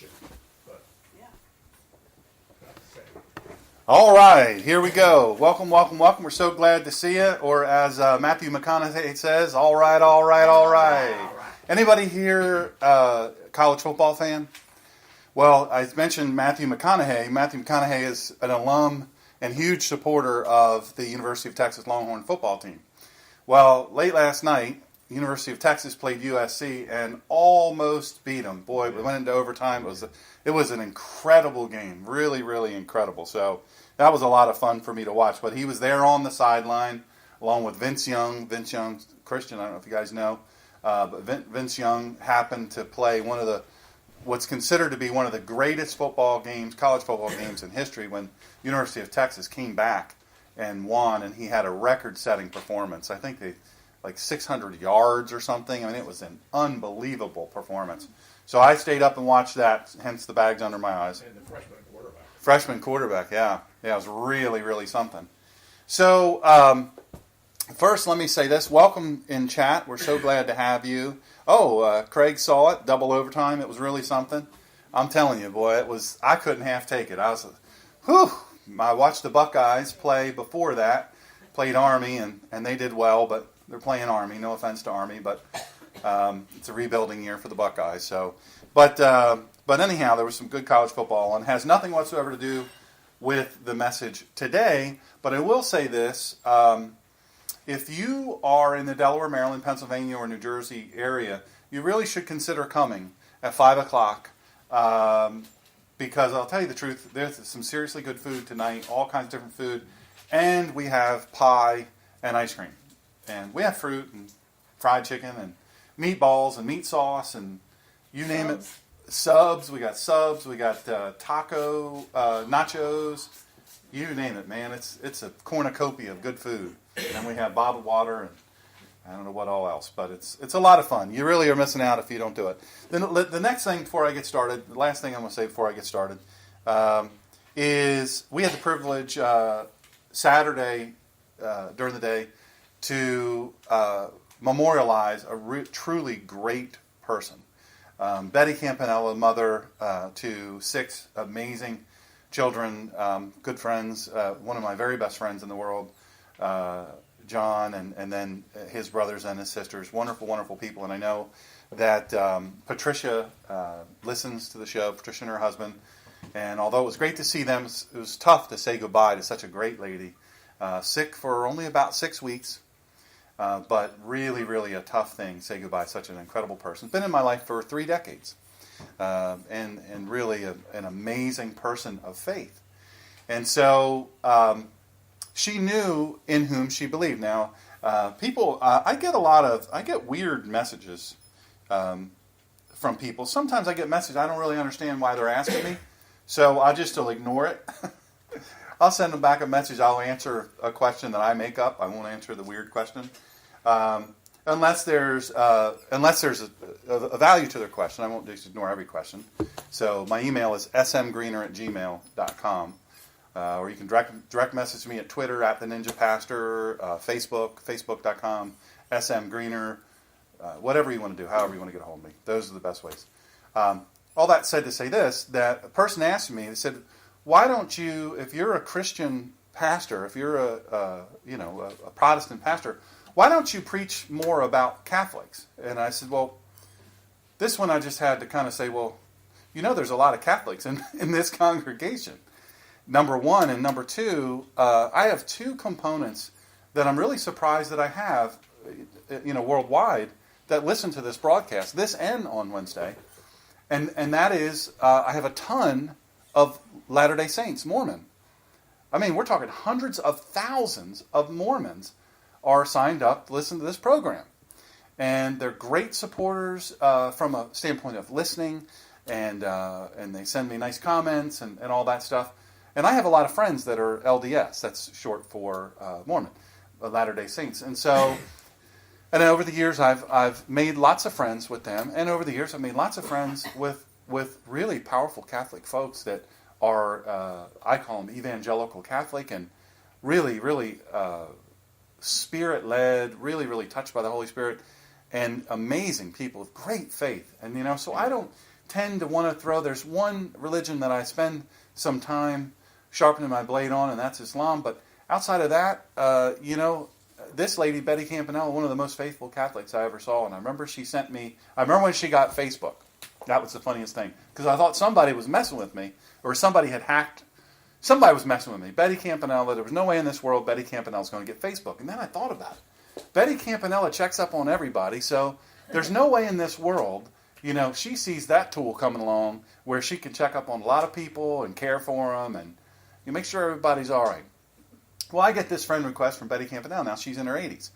Christian, but not the same. All right, here we go. Welcome, welcome, welcome. We're so glad to see you. Or as Matthew McConaughey says, all right, all right, all right. Anybody here college football fan? Well, I mentioned Matthew McConaughey. Matthew McConaughey is an alum and huge supporter of the University of Texas Longhorn football team. Well, late last night, University of Texas played USC and almost beat them. Boy, we went into overtime. It was an incredible game, really, really incredible. So that was a lot of fun for me to watch. But he was there on the sideline along with Vince Young. Vince Young, Christian, I don't know if you guys know, but Vince Young happened to play what's considered to be one of the greatest college football games in history when University of Texas came back and won, and he had a record-setting performance. I think they like 600 yards or something. I mean, it was an unbelievable performance. So I stayed up and watched that, hence the bags under my eyes. And the freshman quarterback. Freshman quarterback, yeah. Yeah, it was really, really something. So first, let me say this. Welcome in chat. We're so glad to have you. Oh, Craig saw it, double overtime. It was really something. I'm telling you, boy, I couldn't half take it. I watched the Buckeyes play before that, played Army, and they did well, but they're playing Army. No offense to Army, but it's a rebuilding year for the Buckeyes. So, but anyhow, there was some good college football, and has nothing whatsoever to do with the message today. But I will say this: if you are in the Delaware, Maryland, Pennsylvania, or New Jersey area, you really should consider coming at 5:00. Because I'll tell you the truth, there's some seriously good food tonight, all kinds of different food, and we have pie and ice cream. And we have fruit and fried chicken and meatballs and meat sauce and you name it. Subs. We got taco, nachos. You name it, man. It's a cornucopia of good food. And we have bottled water and I don't know what all else, but it's a lot of fun. You really are missing out if you don't do it. Then the next thing before I get started, the last thing I'm going to say before I get started, is we had the privilege Saturday during the day to memorialize a truly great person. Betty Campanella, mother to 6 amazing children, good friends, one of my very best friends in the world, John, and then his brothers and his sisters, wonderful, wonderful people. And I know that Patricia listens to the show, Patricia and her husband. And although it was great to see them, it was tough to say goodbye to such a great lady. Sick for only about 6 weeks, but really, really a tough thing, say goodbye to such an incredible person. Been in my life for 3 decades, and really an amazing person of faith. And so she knew in whom she believed. Now, people, I get weird messages from people. Sometimes I get messages, I don't really understand why they're asking me, so I just will ignore it. I'll send them back a message. I'll answer a question that I make up. I won't answer the weird question. Unless there's a value to their question. I won't just ignore every question. So my email is smgreener@gmail.com. Or you can direct message me at Twitter at the Ninja Pastor, Facebook.com, smgreener, whatever you want to do, however you want to get a hold of me. Those are the best ways. All that said to say this, that a person asked me, they said, why don't you, if you're a Christian pastor, if you're a Protestant pastor, why don't you preach more about Catholics? And I said, well, this one I just had to kind of say, well, there's a lot of Catholics in this congregation. Number one, and number two, I have 2 components that I'm really surprised that I have, worldwide, that listen to this broadcast, this and on Wednesday. And that is, I have a ton of Latter-day Saints, Mormon. I mean, we're talking hundreds of thousands of Mormons are signed up to listen to this program. And they're great supporters from a standpoint of listening, and they send me nice comments and all that stuff. And I have a lot of friends that are LDS. That's short for Mormon, Latter-day Saints. And so, and over the years, I've made lots of friends with them. And over the years, I've made lots of friends with really powerful Catholic folks that are, I call them evangelical Catholic, and really, really Spirit-led, really, really touched by the Holy Spirit, and amazing people with great faith. And, so I don't tend to want to throw, there's one religion that I spend some time sharpening my blade on, and that's Islam. But outside of that, this lady, Betty Campanella, one of the most faithful Catholics I ever saw. And I remember I remember when she got Facebook. That was the funniest thing. Because I thought somebody was messing with me, or somebody was messing with me. Betty Campanella, there was no way in this world Betty Campanella was going to get Facebook. And then I thought about it. Betty Campanella checks up on everybody, so there's no way in this world, she sees that tool coming along where she can check up on a lot of people and care for them and make sure everybody's all right. Well, I get this friend request from Betty Campanella. Now she's in her 80s.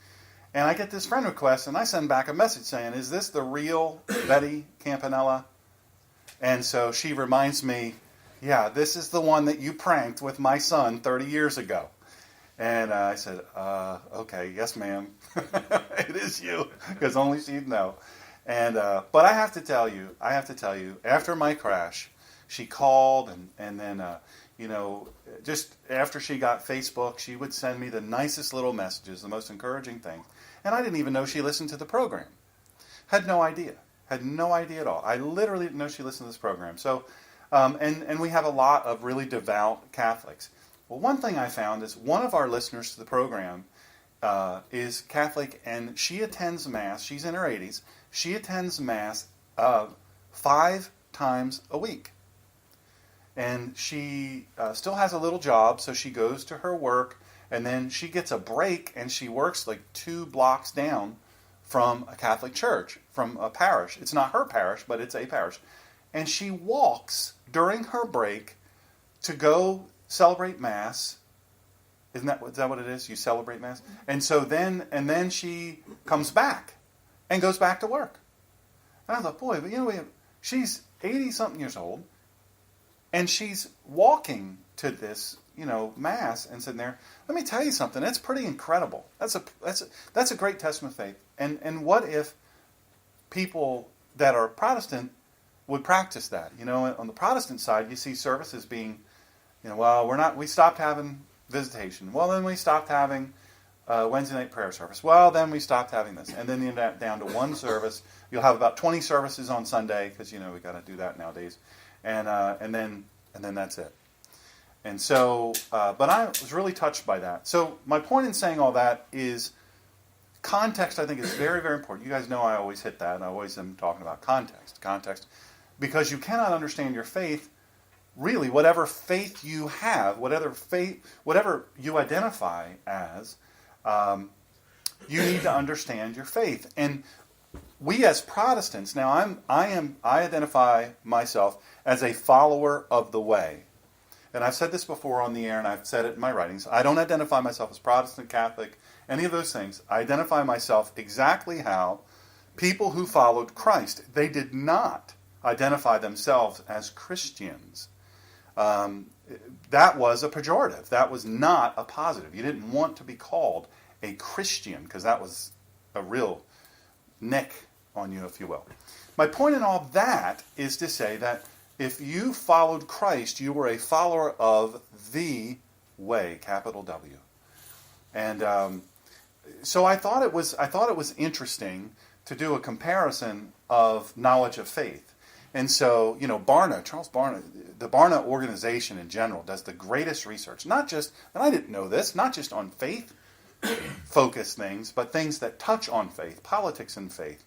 And I get this friend request, and I send back a message saying, is this the real Betty Campanella? And so she reminds me, yeah, this is the one that you pranked with my son 30 years ago. And I said, okay, yes, ma'am. It is you, because only she'd know. And but I have to tell you, after my crash, she called, and then, just after she got Facebook, she would send me the nicest little messages, the most encouraging things. And I didn't even know she listened to the program. Had no idea at all. I literally didn't know she listened to this program. So, and we have a lot of really devout Catholics. Well, one thing I found is one of our listeners to the program is Catholic, and she attends Mass. She's in her 80s. She attends Mass 5 times a week. And she still has a little job, so she goes to her work, and then she gets a break, and she works like 2 blocks down from a Catholic church, from a parish. It's not her parish, but it's a parish. And she walks during her break to go celebrate Mass. Is that what it is? You celebrate Mass? And so then she comes back and goes back to work. And I thought, boy, but she's 80-something years old, and she's walking to this, Mass and sitting there. Let me tell you something. That's pretty incredible. That's a great testament of faith. And what if people that are Protestant would practice that? On the Protestant side, you see services being, we stopped having visitation. Well, then we stopped having Wednesday night prayer service. Well, then we stopped having this. And then you end up down to one service. You'll have about 20 services on Sunday, because, we got to do that nowadays. And then that's it. And so, but I was really touched by that. So my point in saying all that is context, I think, is very, very important. You guys know I always hit that, and I always am talking about context, because you cannot understand your faith, really, whatever faith you have, whatever you identify as, you need to understand your faith. And we as Protestants, now I identify myself as a follower of the way. And I've said this before on the air, and I've said it in my writings. I don't identify myself as Protestant, Catholic, any of those things. I identify myself exactly how people who followed Christ, they did not identify themselves as Christians. That was a pejorative. That was not a positive. You didn't want to be called a Christian, because that was a real nick on you, if you will. My point in all that is to say that if you followed Christ, you were a follower of the way, capital W. And so I thought it was interesting to do a comparison of knowledge of faith. And so, Charles Barna, the Barna organization in general does the greatest research, not just, and I didn't know this, not just on faith-focused things, but things that touch on faith, politics and faith.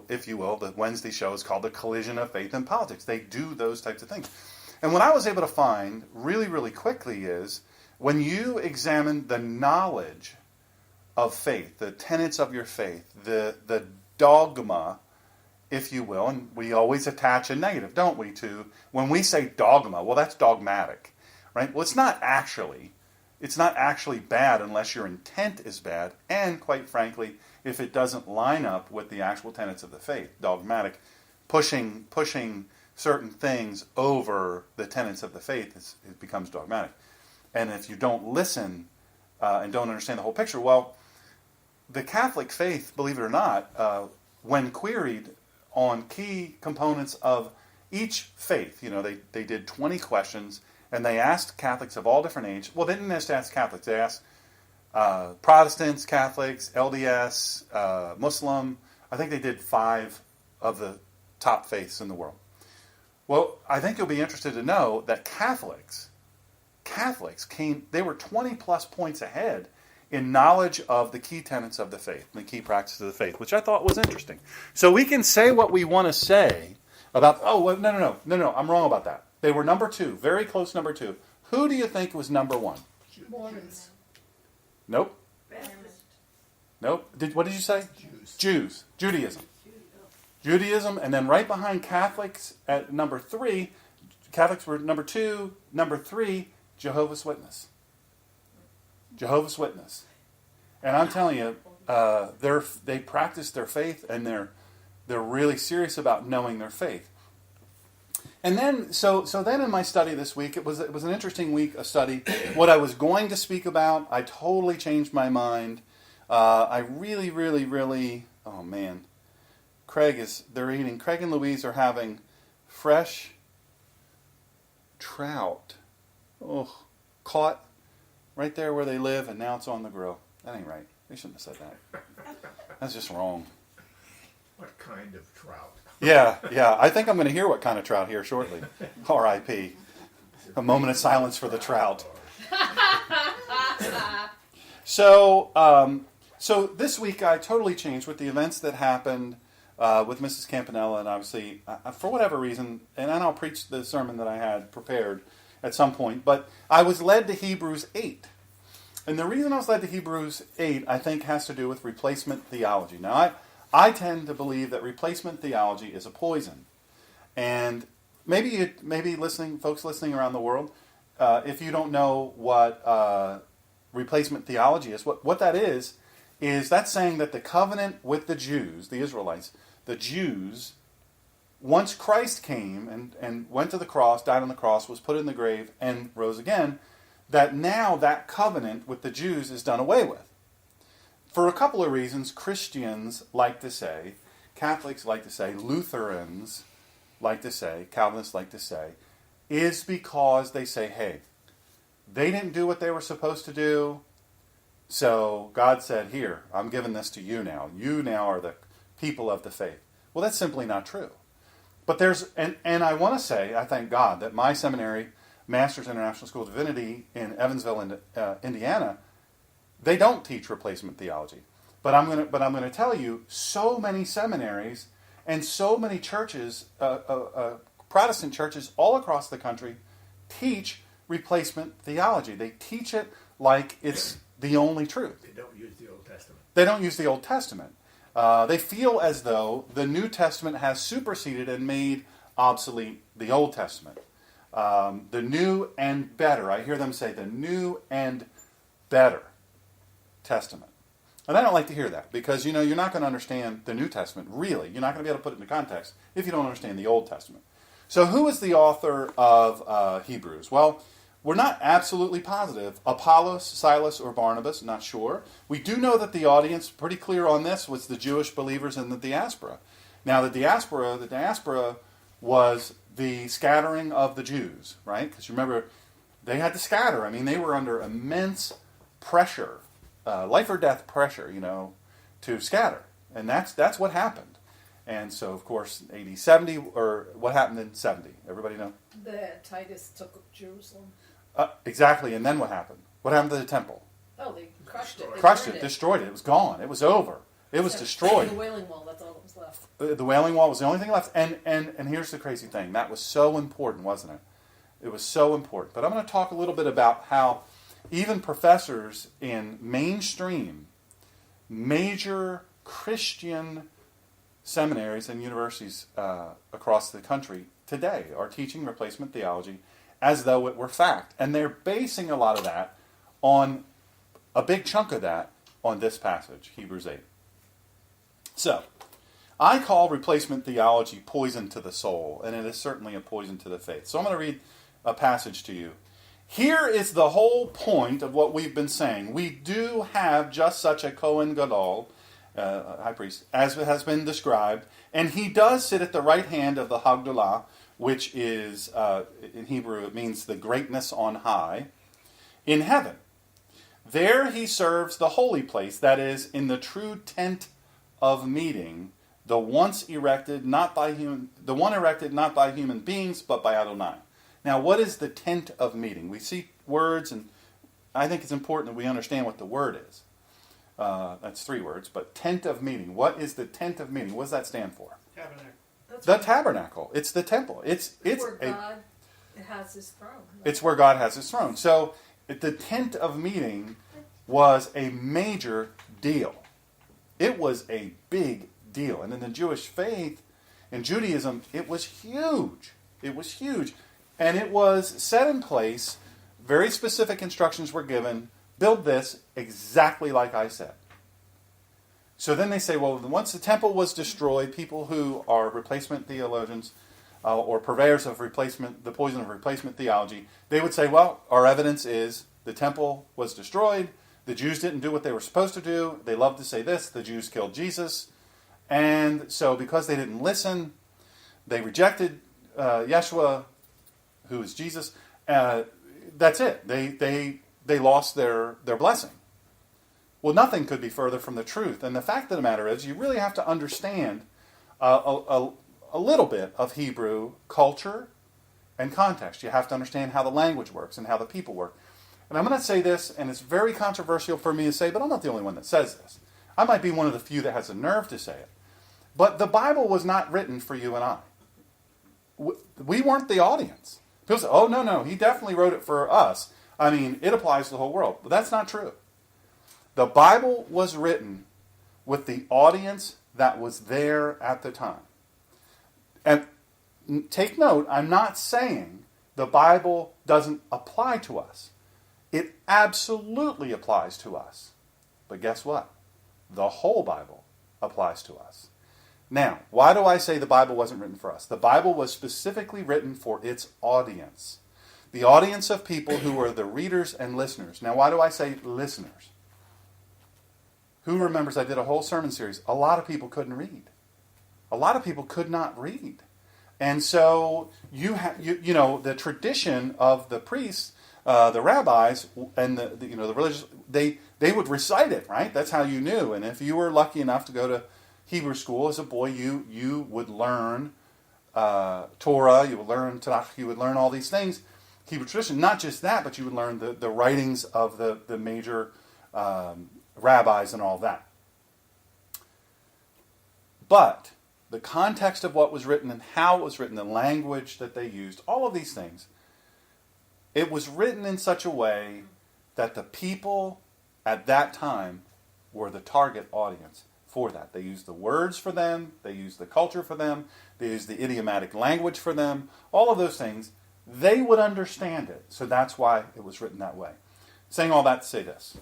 If you will, the Wednesday show is called The Collision of Faith and Politics. They do those types of things. And what I was able to find really, really quickly is when you examine the knowledge of faith, the tenets of your faith, the dogma, if you will, and we always attach a negative, don't we, to when we say dogma, well, that's dogmatic, right? Well, it's not actually bad unless your intent is bad, and quite frankly, if it doesn't line up with the actual tenets of the faith. Dogmatic, pushing certain things over the tenets of the faith, it becomes dogmatic. And if you don't listen and don't understand the whole picture, well, the Catholic faith, believe it or not, when queried on key components of each faith, they did 20 questions, and they asked Catholics of all different ages. Well, they didn't just ask Catholics. They asked Protestants, Catholics, LDS, Muslim. I think they did 5 of the top faiths in the world. Well, I think you'll be interested to know that Catholics they were 20 plus points ahead in knowledge of the key tenets of the faith, the key practices of the faith, which I thought was interesting. So we can say what we want to say about, no, I'm wrong about that. They were number 2, very close number 2. Who do you think was number 1? Mormons. Nope. Baptist. Nope. What did you say? Jews. Judaism. Judaism, and then right behind Catholics at number 3, Catholics were number 2, number 3, Jehovah's Witness. Jehovah's Witness. And I'm telling you, they practice their faith, and they're really serious about knowing their faith. And then, so then in my study this week, it was an interesting week of study. What I was going to speak about, I totally changed my mind. I really, really, really, oh man. Craig and Louise are having fresh trout. Oh, caught right there where they live, and now it's on the grill. That ain't right. They shouldn't have said that. That's just wrong. What kind of trout? Yeah. I think I'm going to hear what kind of trout here shortly. R.I.P. A moment of silence for the trout. So this week I totally changed with the events that happened with Mrs. Campanella, and obviously, for whatever reason, and I'll preach the sermon that I had prepared at some point, but I was led to Hebrews 8. And the reason I was led to Hebrews 8, I think, has to do with replacement theology. Now, I tend to believe that replacement theology is a poison. And maybe folks listening around the world, if you don't know what replacement theology is, what that is that's saying that the covenant with the Jews, the Israelites, the Jews, once Christ came and went to the cross, died on the cross, was put in the grave, and rose again, that now that covenant with the Jews is done away with. For a couple of reasons, Christians like to say, Catholics like to say, Lutherans like to say, Calvinists like to say, is because they say, hey, they didn't do what they were supposed to do, so God said, here, I'm giving this to you now. You now are the people of the faith. Well, that's simply not true. But and I want to say, I thank God that my seminary, Master's International School of Divinity in Evansville, Indiana, they don't teach replacement theology. But I'm going to tell you, so many seminaries and so many churches, Protestant churches all across the country, teach replacement theology. They teach it like it's the only truth. They don't use the Old Testament. They don't use the Old Testament. They feel as though the New Testament has superseded and made obsolete the Old Testament. The new and better. I hear them say the new and better Testament. And I don't like to hear that because, you're not going to understand the New Testament, really. You're not going to be able to put it into context if you don't understand the Old Testament. So who is the author of Hebrews? Well, we're not absolutely positive. Apollos, Silas, or Barnabas, not sure. We do know that the audience, pretty clear on this, was the Jewish believers in the diaspora. Now, the diaspora was the scattering of the Jews, right? Because remember, they had to scatter. I mean, they were under immense pressure, life or death pressure, to scatter. And that's what happened. And so, of course, AD 70, or what happened in 70? Everybody know? Titus took Jerusalem. Exactly, and then what happened? What happened to the temple? Oh, they crushed it. Destroyed it. It was gone. It was over. It was destroyed. The Wailing Wall, that's all that was left. The Wailing Wall was the only thing left. And here's the crazy thing. That was so important, wasn't it? It was so important. But I'm going to talk a little bit about how even professors in mainstream, major Christian seminaries and universities across the country today are teaching replacement theology as though it were fact. And they're basing a lot of that on, a big chunk of that, on this passage, Hebrews 8. So, I call replacement theology poison to the soul, and it is certainly a poison to the faith. So I'm going to read a passage to you. Here is the whole point of what we've been saying. We do have just such a Kohen Gadol, high priest, as has been described, and he does sit at the right hand of the Hagdolah, which is, in Hebrew, it means the greatness on high, in heaven. There he serves the holy place, that is, in the true tent of meeting, the one erected not by human beings, but by Adonai. Now, what is the tent of meeting? We see words, and I think it's important that we understand what the word is. That's 3 words, but tent of meeting. What is the tent of meeting? What does that stand for? Tabernacle. That's The where- tabernacle. It's the temple. It's where a God has his throne. It's where God has his throne. So the tent of meeting was a major deal. It was a big deal. And in the Jewish faith, in Judaism, it was huge. It was huge. And it was set in place. Very specific instructions were given. Build this exactly like I said. So then they say, well, once the temple was destroyed, people who are replacement theologians or purveyors of the poison of replacement theology, they would say, well, our evidence is the temple was destroyed. The Jews didn't do what they were supposed to do. They love to say this, the Jews killed Jesus. And so because they didn't listen, they rejected Yeshua, who is Jesus. That's it. They lost their blessing. Well, nothing could be further from the truth. And the fact of the matter is, you really have to understand a little bit of Hebrew culture and context. You have to understand how the language works and how the people work. And I'm going to say this, and it's very controversial for me to say, but I'm not the only one that says this. I might be one of the few that has the nerve to say it. But the Bible was not written for you and I. We weren't the audience. People say, oh, no, he definitely wrote it for us. I mean, it applies to the whole world. But that's not true. The Bible was written with the audience that was there at the time. And take note, I'm not saying the Bible doesn't apply to us. It absolutely applies to us. But guess what? The whole Bible applies to us. Now, why do I say the Bible wasn't written for us? The Bible was specifically written for its audience. The audience of people who were the readers and listeners. Now, why do I say listeners? Who remembers I did a whole sermon series? A lot of people couldn't read. A lot of people could not read. And so, you know, the tradition of the priests, the rabbis, and the religious, they would recite it, right? That's how you knew. And if you were lucky enough to go to Hebrew school as a boy, you would learn Torah, you would learn Tanakh, you would learn all these things. Hebrew tradition, not just that, but you would learn the writings of the major rabbis and all that. But the context of what was written and how it was written, the language that they used, all of these things, it was written in such a way that the people at that time were the target audience for that. They used the words for them, they used the culture for them, they used the idiomatic language for them, all of those things. They would understand it. So that's why it was written that way. Saying all that to say this.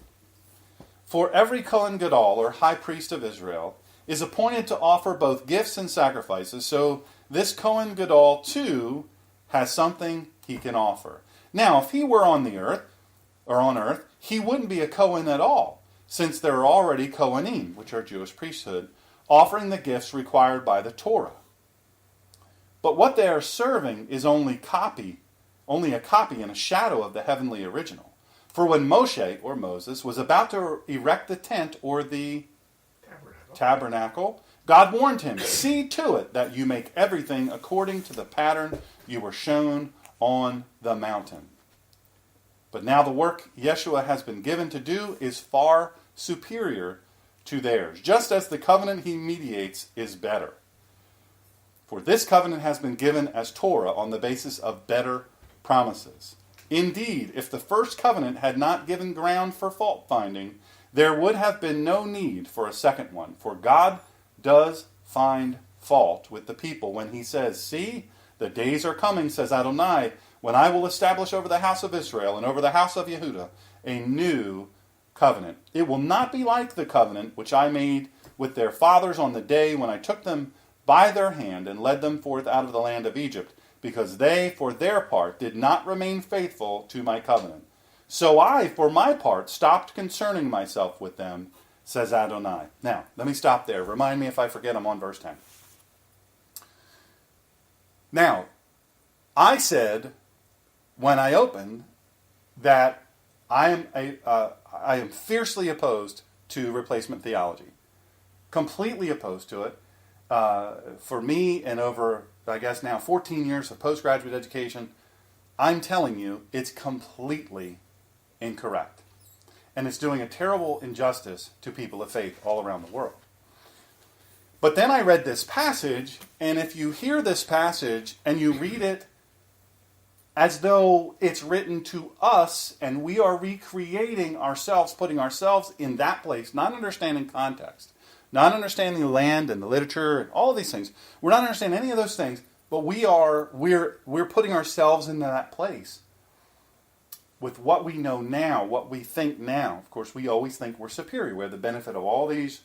For every Kohen Gadol, or high priest of Israel, is appointed to offer both gifts and sacrifices. So this Kohen Gadol, too, has something he can offer. Now, if he were on earth, he wouldn't be a Kohen at all, since there are already Kohanim, which are Jewish priesthood, offering the gifts required by the Torah. But what they are serving is only a copy and a shadow of the heavenly original. For when Moshe, or Moses, was about to erect the tent, or the tabernacle, God warned him, see to it that you make everything according to the pattern you were shown on the mountain. But now the work Yeshua has been given to do is far superior to theirs, just as the covenant he mediates is better. For this covenant has been given as Torah on the basis of better promises. Indeed, if the first covenant had not given ground for fault-finding, there would have been no need for a second one. For God does find fault with the people when he says, see, the days are coming, says Adonai, when I will establish over the house of Israel and over the house of Yehudah a new covenant. It will not be like the covenant which I made with their fathers on the day when I took them by their hand and led them forth out of the land of Egypt, because they, for their part, did not remain faithful to my covenant. So I, for my part, stopped concerning myself with them, says Adonai. Now, let me stop there. Remind me if I forget, I'm on verse 10. Now, I said, when I opened, that I am fiercely opposed to replacement theology. Completely opposed to it. for me and over, I guess now 14 years of postgraduate education, I'm telling you, it's completely incorrect. And it's doing a terrible injustice to people of faith all around the world. But then I read this passage, and if you hear this passage and you read it as though it's written to us and we are recreating ourselves, putting ourselves in that place, not understanding context, not understanding the land and the literature and all of these things. We're not understanding any of those things, but we're putting ourselves in that place with what we know now, what we think now. Of course, we always think we're superior. We have the benefit of all these,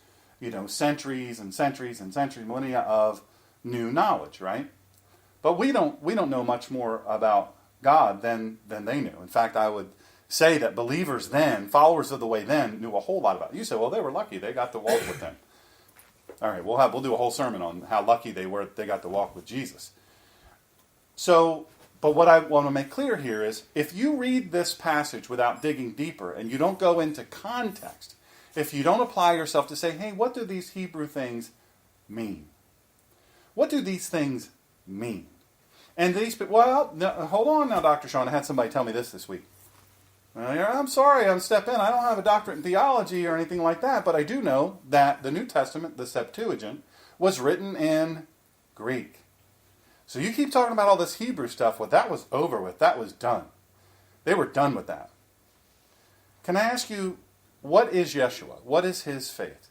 centuries and centuries and centuries, millennia of new knowledge, right? But we don't know much more about God than they knew. In fact, I would say that believers then, followers of the way then, knew a whole lot about it. You say, well, they were lucky. They got to walk with him. All right, we'll do a whole sermon on how lucky they were that they got to walk with Jesus. So, but what I want to make clear here is, if you read this passage without digging deeper and you don't go into context, if you don't apply yourself to say, hey, what do these Hebrew things mean? What do these things mean? And hold on now, Dr. Sean. I had somebody tell me this week. I'm sorry, I'm step in. I don't have a doctorate in theology or anything like that, but I do know that the New Testament, the Septuagint, was written in Greek. So you keep talking about all this Hebrew stuff. Well, that was over with. That was done. They were done with that. Can I ask you, what is Yeshua? What is his faith?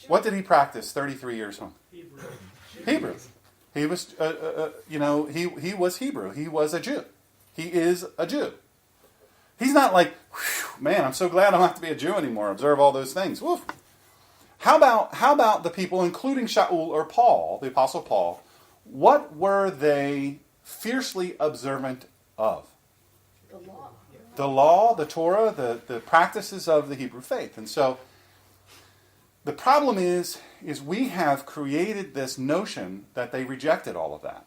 What did he practice 33 years on? Hebrew. He was, he was Hebrew. He was a Jew. He is a Jew. He's not like, man, I'm so glad I don't have to be a Jew anymore. Observe all those things. Woof. How about the people, including Shaul or Paul, the Apostle Paul? What were they fiercely observant of? The law. The law, the Torah, the practices of the Hebrew faith. And so the problem is we have created this notion that they rejected all of that.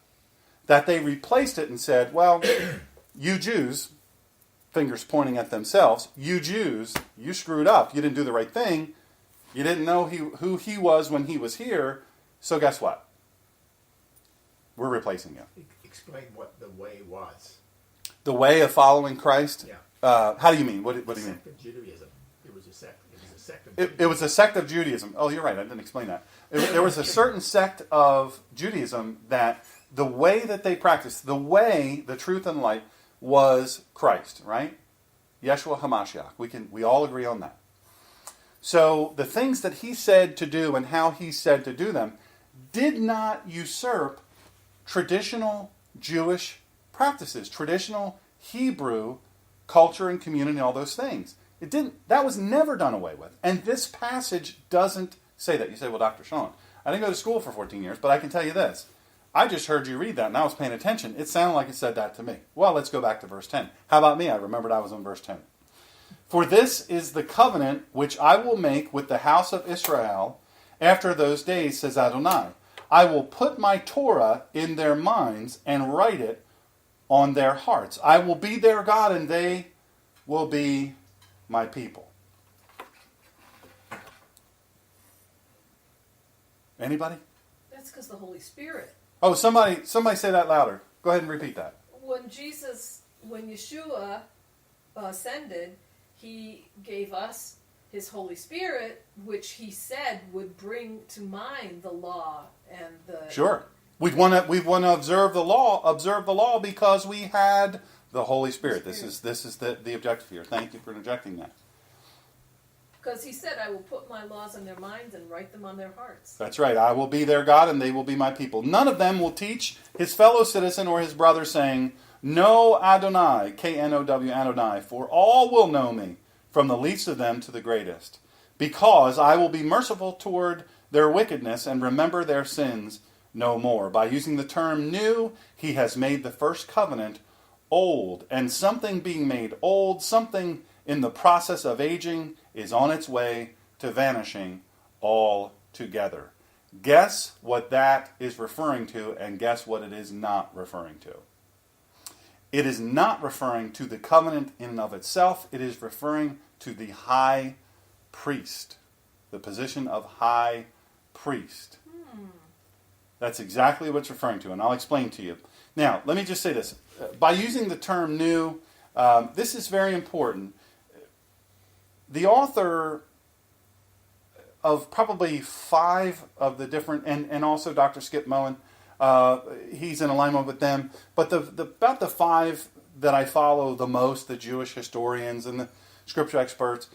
That they replaced it and said, well, you Jews, fingers pointing at themselves, you Jews, you screwed up. You didn't do the right thing. You didn't know who he was when he was here. So guess what? We're replacing you. Explain what the way was. The way of following Christ? Yeah. How do you mean? What do you mean? Sect of Judaism. It was a sect. It was a sect of It was a sect of Judaism. Oh, you're right. I didn't explain that. There was a certain sect of Judaism that the way that they practiced, the truth and light, was Christ, right? Yeshua HaMashiach. We all agree on that. So the things that he said to do and how he said to do them did not usurp traditional Jewish practices, traditional Hebrew culture and community and all those things. It didn't. That was never done away with. And this passage doesn't say that. You say, well, Dr. Sean, I didn't go to school for 14 years, but I can tell you this. I just heard you read that and I was paying attention. It sounded like it said that to me. Well, let's go back to verse 10. How about me? I remembered I was on verse 10. For this is the covenant which I will make with the house of Israel after those days, says Adonai. I will put my Torah in their minds and write it on their hearts. I will be their God and they will be my people. Anybody? That's because the Holy Spirit. Oh, somebody say that louder. Go ahead and repeat that. When Yeshua ascended, he gave us his Holy Spirit, which he said would bring to mind the law and the... Sure. We want to observe the law because we had the Holy Spirit. This is the objective here. Thank you for interjecting that. Because he said, I will put my laws in their minds and write them on their hearts. That's right. I will be their God and they will be my people. None of them will teach his fellow citizen or his brother saying, Know Adonai, K-N-O-W, Adonai, for all will know me, from the least of them to the greatest. Because I will be merciful toward their wickedness and remember their sins no more. By using the term new, he has made the first covenant old. And something being made old, something in the process of aging, is on its way to vanishing altogether. Guess what that is referring to, and guess what it is not referring to. It is not referring to the covenant in and of itself. It is referring to the high priest, the position of high priest. That's exactly what it's referring to, and I'll explain to you. Now, let me just say this. By using the term new, this is very important. The author of probably 5 of the different, and also Dr. Skip Moen, he's in alignment with them, but about the 5 that I follow the most, the Jewish historians and the scripture experts,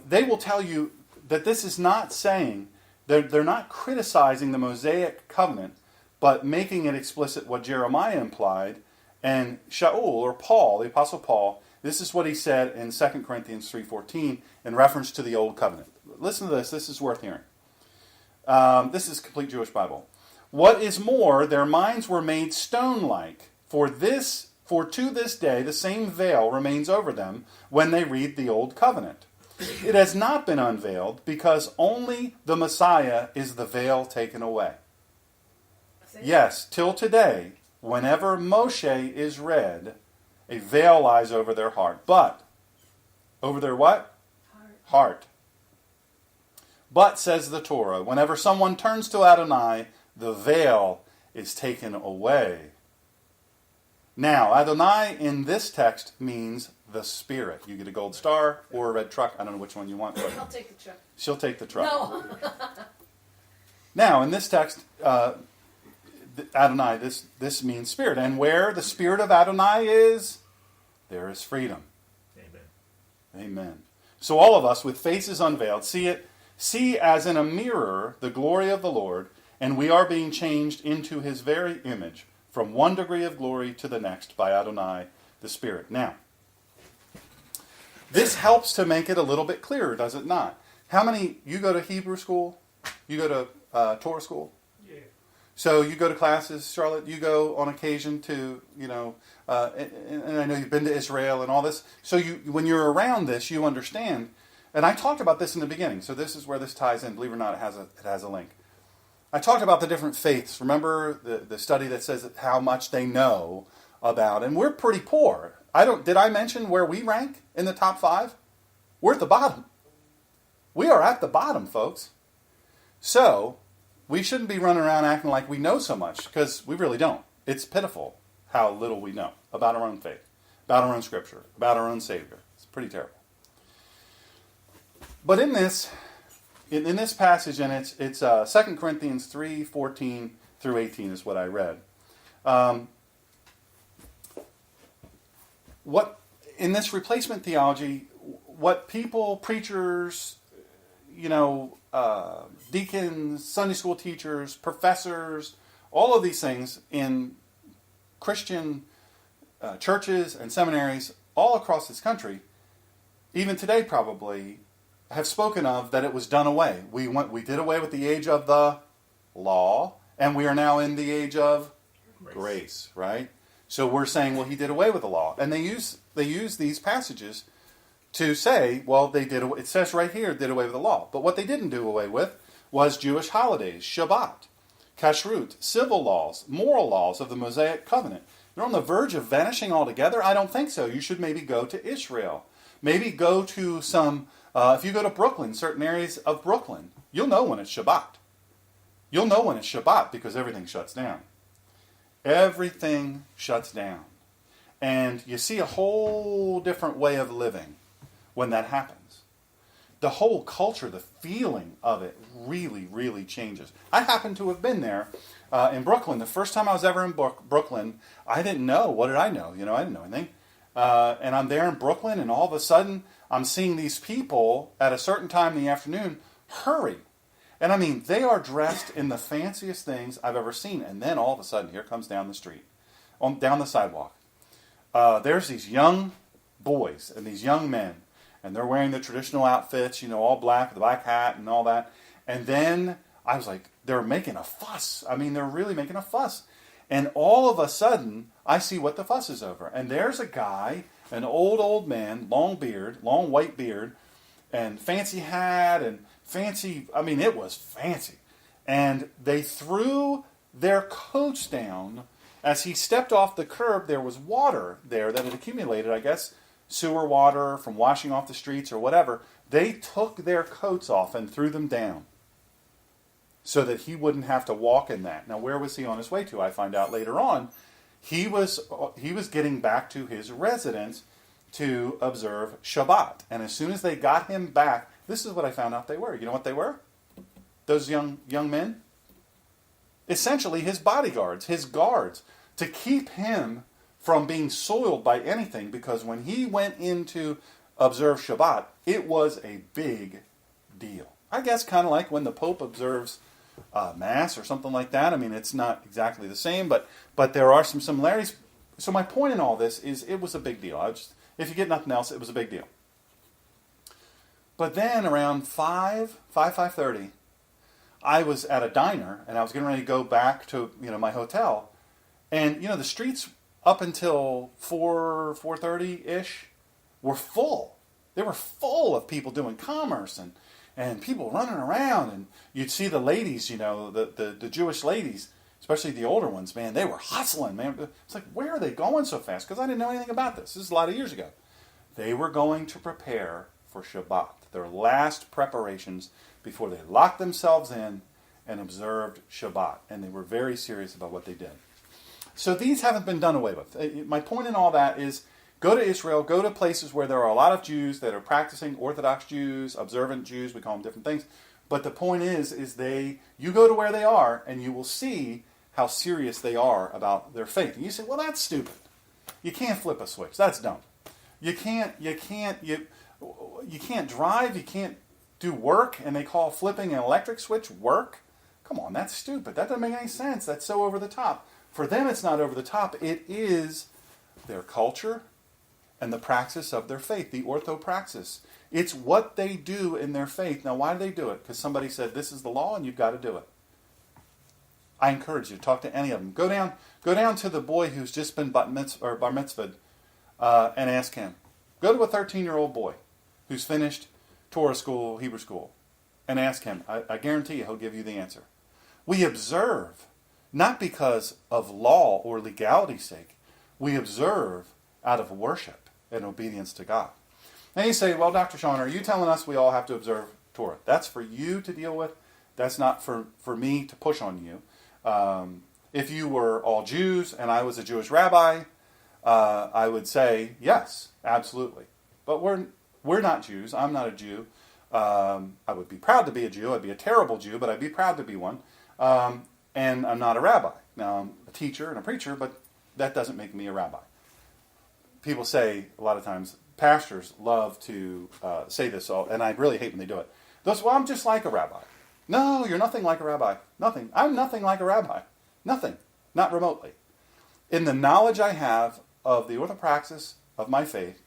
they will tell you that this is not saying, they're not criticizing the Mosaic covenant, but making it explicit what Jeremiah implied, and Shaul, or Paul, the Apostle Paul, this is what he said in 2 Corinthians 3:14 in reference to the Old Covenant. Listen to this. This is worth hearing. This is Complete Jewish Bible. What is more, their minds were made stone-like. For to this day the same veil remains over them when they read the Old Covenant. It has not been unveiled because only the Messiah is the veil taken away. Yes, till today, whenever Moshe is read, a veil lies over their heart. But, over their what? Heart. But, says the Torah, whenever someone turns to Adonai, the veil is taken away. Now, Adonai in this text means the Spirit. You get a gold star or a red truck. I don't know which one you want. I'll take the truck. She'll take the truck. No. Now, in this text, Adonai, this means Spirit. And where the Spirit of Adonai is, there is freedom. Amen. Amen. So all of us, with faces unveiled, see as in a mirror the glory of the Lord, and we are being changed into His very image, from one degree of glory to the next by Adonai, the Spirit. Now, this helps to make it a little bit clearer, does it not? How many, you go to Hebrew school? You go to Torah school? Yeah. So you go to classes, Charlotte, you go on occasion to, and I know you've been to Israel and all this. So when you're around this, you understand. And I talked about this in the beginning, so this is where this ties in. Believe it or not, it has a link. I talked about the different faiths. Remember the study that says how much they know about, and we're pretty poor. Did I mention where we rank in the top 5? We're at the bottom. We are at the bottom, folks. So, we shouldn't be running around acting like we know so much, because we really don't. It's pitiful how little we know about our own faith, about our own scripture, about our own Savior. It's pretty terrible. But in this passage, and it's 2 Corinthians 3:14 through 18 is what I read. What in this replacement theology, what people, preachers, deacons, Sunday school teachers, professors, all of these things in Christian churches and seminaries all across this country, even today probably, have spoken of that it was done away. We did away with the age of the law, and we are now in the age of grace, right? So we're saying, well, He did away with the law, and they use these passages to say, well, they did. It says right here, did away with the law. But what they didn't do away with was Jewish holidays, Shabbat, Kashrut, civil laws, moral laws of the Mosaic covenant. They're on the verge of vanishing altogether? I don't think so. You should maybe go to Israel. Maybe go to some, if you go to Brooklyn, certain areas of Brooklyn, you'll know when it's Shabbat. You'll know when it's Shabbat because everything shuts down. Everything shuts down. And you see a whole different way of living when that happens. The whole culture, the feeling of it really, really changes. I happen to have been there in Brooklyn. The first time I was ever in Brooklyn, I didn't know. What did I know? I didn't know anything. And I'm there in Brooklyn, and all of a sudden, I'm seeing these people at a certain time in the afternoon hurry. And I mean, they are dressed in the fanciest things I've ever seen. And then all of a sudden, here comes down the street, down the sidewalk. There's these young boys and these young men, and they're wearing the traditional outfits, all black, with the black hat and all that. And then I was like, they're making a fuss. I mean, they're really making a fuss. And all of a sudden, I see what the fuss is over. And there's a guy, an old man, long beard, long white beard, and fancy hat, and fancy, I mean, it was fancy. And they threw their coats down. As he stepped off the curb, there was water there that had accumulated, I guess, sewer water from washing off the streets or whatever. They took their coats off and threw them down. so that he wouldn't have to walk in that. Now, where was he on his way to? I find out later on. He was getting back to his residence to observe Shabbat. And as soon as they got him back, this is what I found out they were. You know what they were? Those young men? Essentially his bodyguards, his guards, to keep him from being soiled by anything, because when he went in to observe Shabbat, it was a big deal. I guess kind of like when the Pope observes Mass or something like that. I mean, it's not exactly the same, but there are some similarities. So my point in all this is it was a big deal. If you get nothing else, it was a big deal. But then around 5:30, I was at a diner, and I was getting ready to go back to my hotel. And the streets up until 4:30-ish were full. They were full of people doing commerce and people running around. And you'd see the ladies, the Jewish ladies, especially the older ones, man, they were hustling, man. It's like, where are they going so fast? Because I didn't know anything about this. This is a lot of years ago. They were going to prepare for Shabbat, their last preparations before they locked themselves in and observed Shabbat. And they were very serious about what they did. So these haven't been done away with. My point in all that is, go to Israel, go to places where there are a lot of Jews that are practicing Orthodox Jews, observant Jews, we call them different things. But the point is you go to where they are and you will see how serious they are about their faith. And you say, well, that's stupid. You can't flip a switch. That's dumb. You can't drive, you can't do work, and they call flipping an electric switch work? Come on, that's stupid. That doesn't make any sense. That's so over the top. For them, it's not over the top. It is their culture and the praxis of their faith, the orthopraxis. It's what they do in their faith. Now, why do they do it? Because somebody said, this is the law and you've got to do it. I encourage you to talk to any of them. Go down to the boy who's just been bar mitzvahed and ask him. Go to a 13-year-old boy who's finished Torah school, Hebrew school, and ask him. I guarantee you he'll give you the answer. We observe, not because of law or legality's sake. We observe out of worship and obedience to God. And you say, well, Dr. Sean, are you telling us we all have to observe Torah? That's for you to deal with. That's not for me to push on you. If you were all Jews and I was a Jewish rabbi, I would say, yes, absolutely. But we're not Jews. I'm not a Jew. I would be proud to be a Jew. I'd be a terrible Jew, but I'd be proud to be one. And I'm not a rabbi. Now, I'm a teacher and a preacher, but that doesn't make me a rabbi. People say, a lot of times, pastors love to say this, and I really hate when they do it. They'll say, well, I'm just like a rabbi. No, you're nothing like a rabbi. Nothing. I'm nothing like a rabbi. Nothing. Not remotely. In the knowledge I have of the orthopraxis of my faith,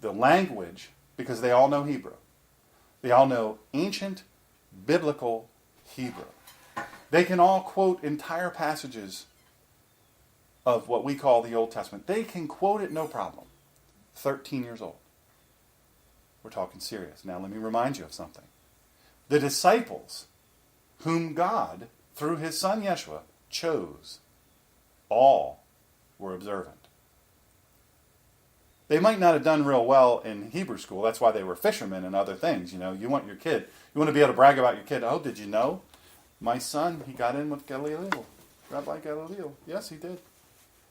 the language, because they all know Hebrew. They all know ancient biblical Hebrew. They can all quote entire passages of what we call the Old Testament. They can quote it no problem. 13 years old. We're talking serious. Now let me remind you of something. The disciples whom God, through his son Yeshua, chose, all were observant. They might not have done real well in Hebrew school. That's why they were fishermen and other things. You want your kid. You want to be able to brag about your kid. Oh, did you know? My son, he got in with Galileo. Rabbi Galileo. Yes, he did.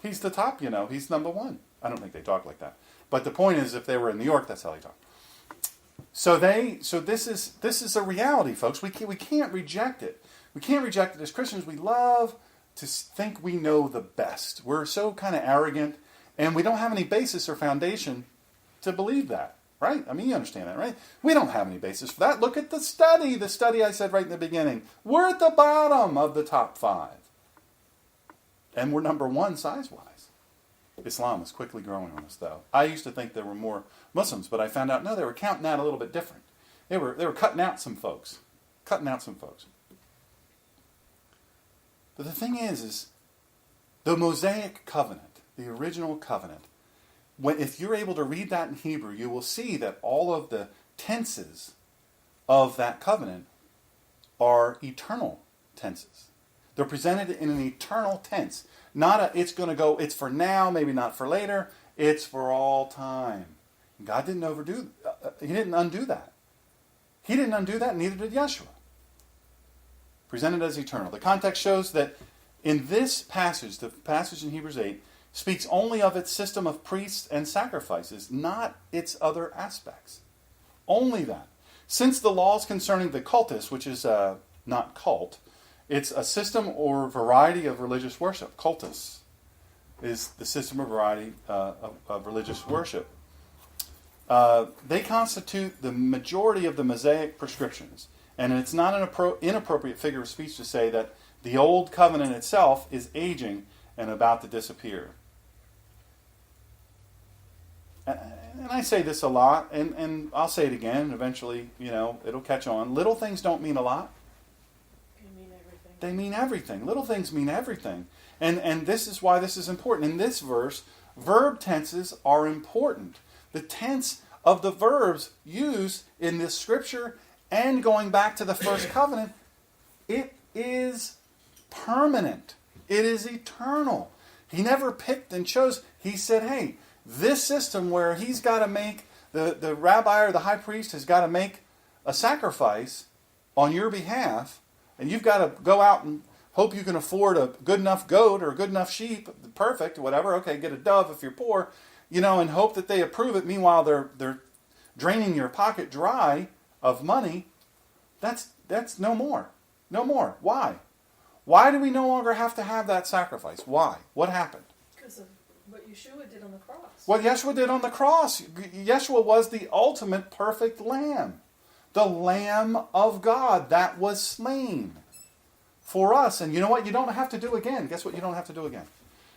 He's the top, He's number one. I don't think they talk like that. But the point is, if they were in New York, that's how they talk. So this is a reality, folks. We can't reject it. We can't reject it as Christians. We love to think we know the best. We're so kind of arrogant, and we don't have any basis or foundation to believe that, right? I mean, you understand that, right? We don't have any basis for that. Look at the study I said right in the beginning. We're at the bottom of the top 5. And we're number 1 size-wise. Islam is quickly growing on us, though. I used to think there were more Muslims, but I found out, no, they were counting out a little bit different. They were cutting out some folks. But the thing is the Mosaic covenant, the original covenant, if you're able to read that in Hebrew, you will see that all of the tenses of that covenant are eternal tenses. They're presented in an eternal tense. Not it's for now, maybe not for later. It's for all time. God didn't He didn't undo that. He didn't undo that, neither did Yeshua. presented as eternal. The context shows that in this passage, the passage in Hebrews 8, speaks only of its system of priests and sacrifices, not its other aspects. Only that. Since the laws concerning the cultus, which is not cult, it's a system or variety of religious worship. Cultus is the system or variety of religious worship. They constitute the majority of the Mosaic prescriptions. And it's not an inappropriate figure of speech to say that the old covenant itself is aging and about to disappear. And I say this a lot, and I'll say it again, and eventually, it'll catch on. Little things don't mean a lot. They mean everything. They mean everything. Little things mean everything. And this is why this is important. In this verse, verb tenses are important. The tense of the verbs used in this scripture and going back to the first covenant, it is permanent. It is eternal. He never picked and chose. He said, hey, this system where he's got to make, the rabbi or the high priest has got to make a sacrifice on your behalf, and you've got to go out and hope you can afford a good enough goat or a good enough sheep, perfect, whatever, okay, get a dove if you're poor, and hope that they approve it. Meanwhile, they're draining your pocket dry of money. That's no more. No more. Why? Why do we no longer have to have that sacrifice? Why? What happened? Because of what Yeshua did on the cross. What Yeshua did on the cross. Yeshua was the ultimate perfect lamb. The Lamb of God that was slain for us. And you know what? You don't have to do again. Guess what you don't have to do again?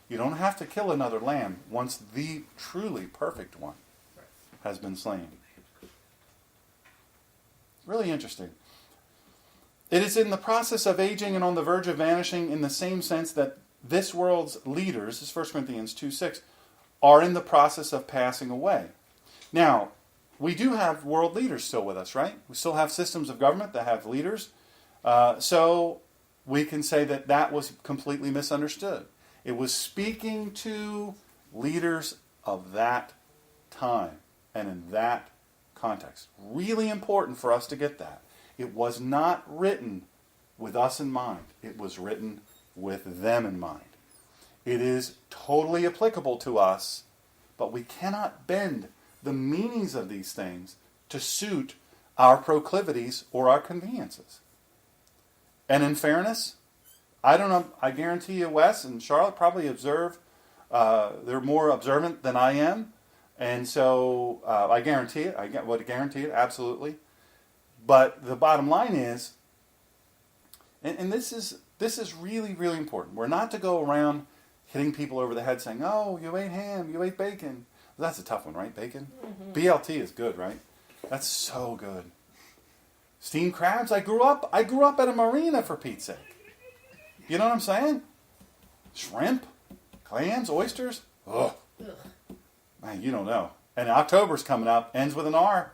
You don't have to kill another lamb once the truly perfect one has been slain. Really interesting. It is in the process of aging and on the verge of vanishing in the same sense that this world's leaders, this is 1 Corinthians 2:6, are in the process of passing away. Now, we do have world leaders still with us, right? We still have systems of government that have leaders. So we can say that was completely misunderstood. It was speaking to leaders of that time and in that context. Really important for us to get that. It was not written with us in mind. It was written with them in mind. It is totally applicable to us, but we cannot bend the meanings of these things to suit our proclivities or our conveniences. And in fairness, I don't know, I guarantee you Wes and Charlotte probably observe, they're more observant than I am. And so I guarantee it. I would guarantee it, absolutely. But the bottom line is, and this is really, really important. We're not to go around hitting people over the head saying, oh, you ate ham, you ate bacon. Well, that's a tough one, right? Bacon? Mm-hmm. BLT is good, right? That's so good. Steamed crabs, I grew up at a marina, for Pete's sake. You know what I'm saying? Shrimp, clams, oysters. Ugh. Man, you don't know. And October's coming up, ends with an R.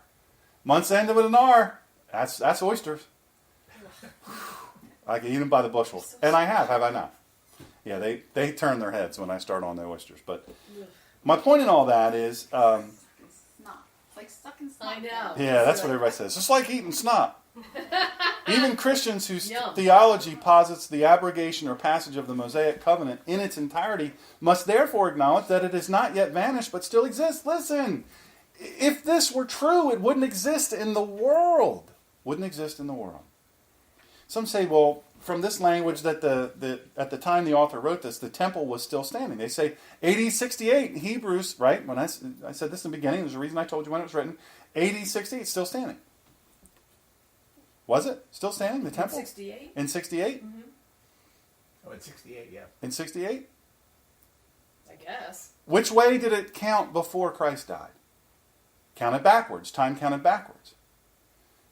Month's ended with an R. That's oysters. I can eat them by the bushel. And I have I not? Yeah, they turn their heads when I start on the oysters. But my point in all that is... snot. It's like sucking snot. I know. Yeah, that's what everybody says. It's like eating snot. Even Christians whose theology posits the abrogation or passage of the Mosaic covenant in its entirety must therefore acknowledge that it has not yet vanished but still exists. Listen, if this were true, it wouldn't exist in the world. Wouldn't exist in the world. Some say, well, from this language that at the time the author wrote this, the temple was still standing. They say AD 68 in Hebrews, right? When I said this in the beginning, there's a reason I told you when it was written. AD 68, still standing. Was it still standing, the temple? In 68? In 68? Mm-hmm. Oh, in 68, yeah. In 68? I guess. Which way did it count before Christ died? Counted backwards. Time counted backwards.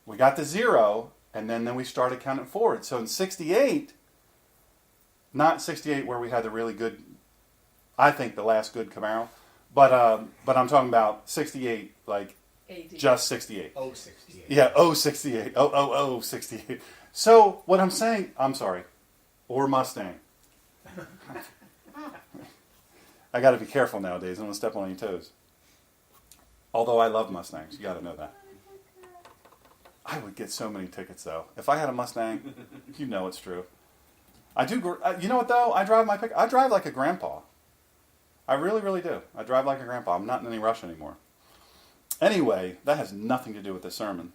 We got to 0, and then we started counting forward. So in 68, not 68 where we had the really good, I think the last good Camaro, but I'm talking about 68, like AD. just 68. Oh, 68. Yeah, 68. 68. So what I'm saying, I'm sorry, or Mustang. I got to be careful nowadays. I don't want to step on any toes. Although I love Mustangs, you got to know that. I would get so many tickets, though. If I had a Mustang, you know it's true. I do. You know what, though? I drive like a grandpa. I really, really do. I drive like a grandpa. I'm not in any rush anymore. Anyway, that has nothing to do with the sermon.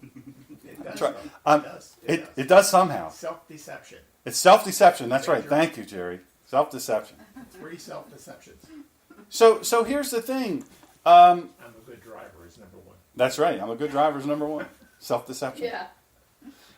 It does. Try- though. It does. It does somehow. Self-deception. It's self-deception. That's right. Major. Thank you, Jerry. Self-deception. 3 self-deceptions. So here's the thing. I'm a good driver is number 1. That's right. I'm a good driver is number 1. Self-deception. Yeah.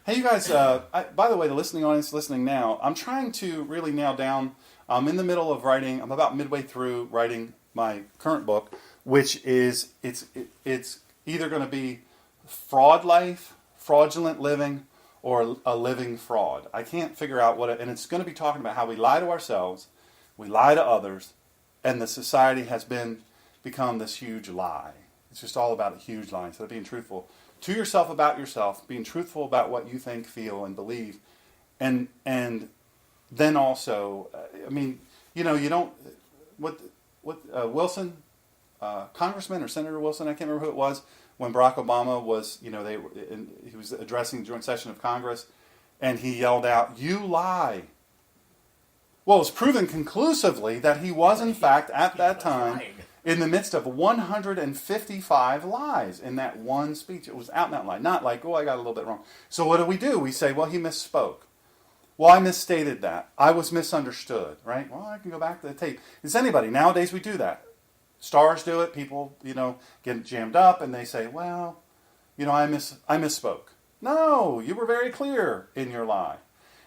Hey, you guys, by the way, the listening audience listening now, I'm trying to really nail down, I'm in the middle of writing, I'm about midway through writing my current book, which is, it's either going to be fraud life, fraudulent living, or a living fraud. I can't figure out and it's going to be talking about how we lie to ourselves, we lie to others, and the society has become this huge lie. It's just all about a huge lie. Instead of being truthful to yourself about yourself, being truthful about what you think, feel, and believe, and then also, I mean, you don't what Wilson, Congressman or Senator Wilson, I can't remember who it was, when Barack Obama was, he was addressing the joint session of Congress, and he yelled out, "You lie." Well, it was proven conclusively that he was, in fact, at that time, in the midst of 155 lies in that one speech. It was out and out lie. Not like, I got a little bit wrong. So what do? We say, well, he misspoke. Well, I misstated that. I was misunderstood, right? Well, I can go back to the tape. It's anybody. Nowadays we do that. Stars do it. People, get jammed up and they say, well, I misspoke. No, you were very clear in your lie.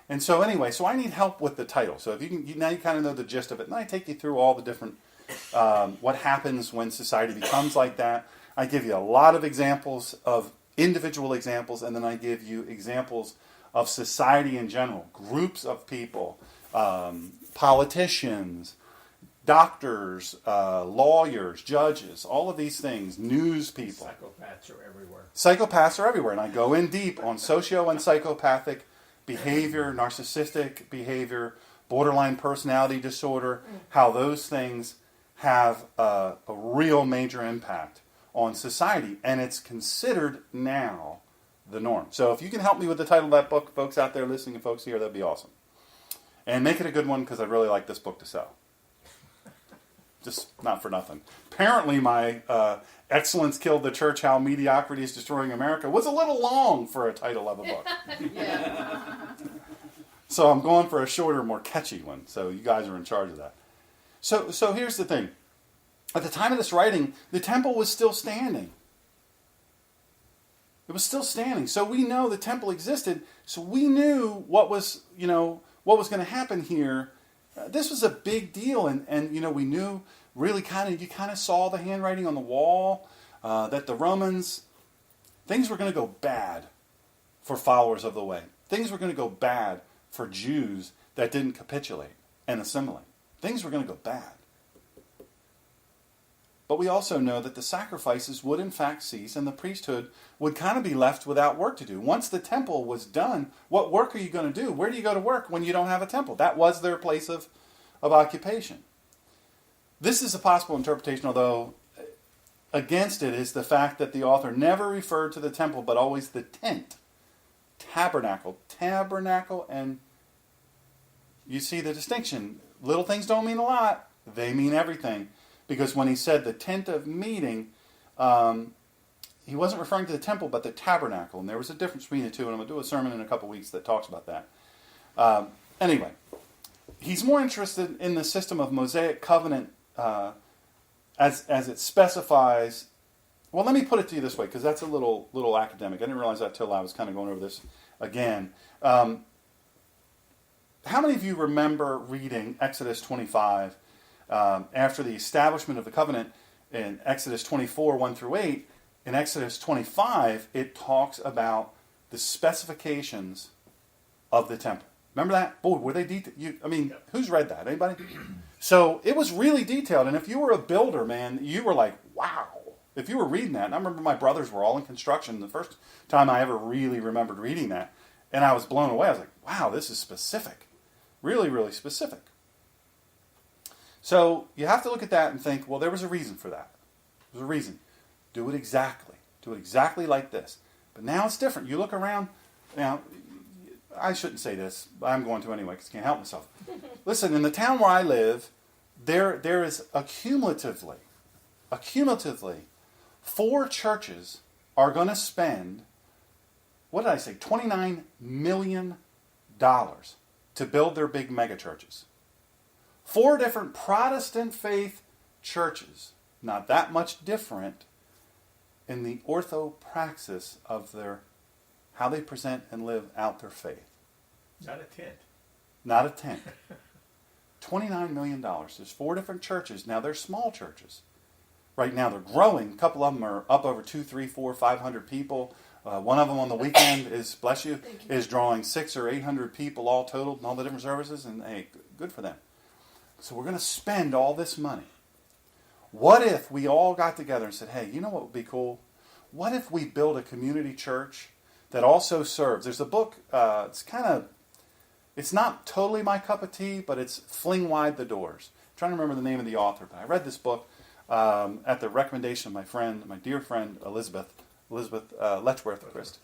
And so anyway, I need help with the title. So if now you kind of know the gist of it. And I take you through all the different what happens when society becomes like that. I give you a lot of examples of individual examples, and then I give you examples of society in general, groups of people, politicians, doctors, lawyers, judges, all of these things, news people. Psychopaths are everywhere. Psychopaths are everywhere, and I go in deep on socio and psychopathic behavior, narcissistic behavior, borderline personality disorder, how those things have a real major impact on society, and it's considered now the norm. So if you can help me with the title of that book, folks out there listening and folks here, that'd be awesome. And make it a good one, because I'd really like this book to sell. Just not for nothing. Apparently my Excellence Killed the Church, How Mediocrity is Destroying America was a little long for a title of a book. Yeah. So I'm going for a shorter, more catchy one. So you guys are in charge of that. So here's the thing. At the time of this writing, the temple was still standing. It was still standing. So we know the temple existed. So we knew what was going to happen here. This was a big deal, and we knew really you kind of saw the handwriting on the wall that the Romans, things were going to go bad for followers of the way. Things were going to go bad for Jews that didn't capitulate and assimilate. Things were going to go bad. But we also know that the sacrifices would in fact cease, and the priesthood would kind of be left without work to do. Once the temple was done, what work are you going to do? Where do you go to work when you don't have a temple? That was their place of occupation. This is a possible interpretation, although against it is the fact that the author never referred to the temple, but always the tent. Tabernacle, and you see the distinction. Little things don't mean a lot. They mean everything. Because when he said the tent of meeting, he wasn't referring to the temple, but the tabernacle. And there was a difference between the two, and I'm going to do a sermon in a couple weeks that talks about that. Anyway, he's more interested in the system of Mosaic covenant as it specifies. Well, let me put it to you this way, because that's a little academic. I didn't realize that till I was kind of going over this again. How many of you remember reading Exodus 25 after the establishment of the covenant in Exodus 24, 1 through 8? In Exodus 25, it talks about the specifications of the temple. Remember that? Boy, were they detailed? Who's read that? Anybody? So it was really detailed, and if you were a builder, man, you were like, wow. If you were reading that, and I remember my brothers were all in construction the first time I ever really remembered reading that, and I was blown away. I was like, wow, this is specific. Really, really specific. So you have to look at that and think, well, there was a reason for that. There was a reason. Do it exactly. Do it exactly like this. But now it's different. You look around. Now, I shouldn't say this, but I'm going to anyway because I can't help myself. Listen, in the town where I live, there is accumulatively, 4 churches are going to spend, what did I say, $29 million to build their big mega churches. 4 different Protestant faith churches, not that much different in the orthopraxis of their how they present and live out their faith. Not a tent. Not a tent. $29 million. There's 4 different churches. Now they're small churches. Right now they're growing. A couple of them are up over 200, 300, 400, 500 people. One of them on the weekend is, bless you, is drawing 600 or 800 people all total in all the different services. And hey, good for them. So we're going to spend all this money. What if we all got together and said, hey, you know what would be cool? What if we build a community church that also serves? There's a book, it's not totally my cup of tea, but it's Fling Wide the Doors. I'm trying to remember the name of the author, but I read this book at the recommendation of my dear friend Elizabeth Letchworth Christ.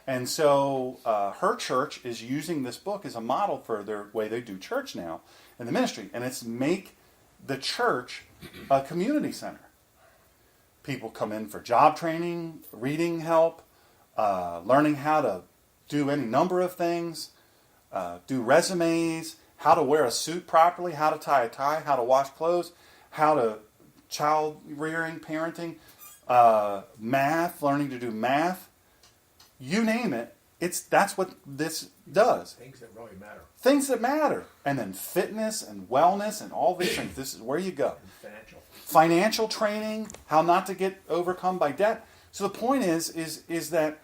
And so her church is using this book as a model for their way they do church now in the ministry. And it's make the church a community center. People come in for job training, reading help, learning how to do any number of things, do resumes, how to wear a suit properly, how to tie a tie, how to wash clothes, how to child rearing, parenting, math, learning to do math. You name it, that's what this does. Things that really matter. Things that matter. And then fitness and wellness and all these things. This is where you go. And financial. Financial training, how not to get overcome by debt. So the point is that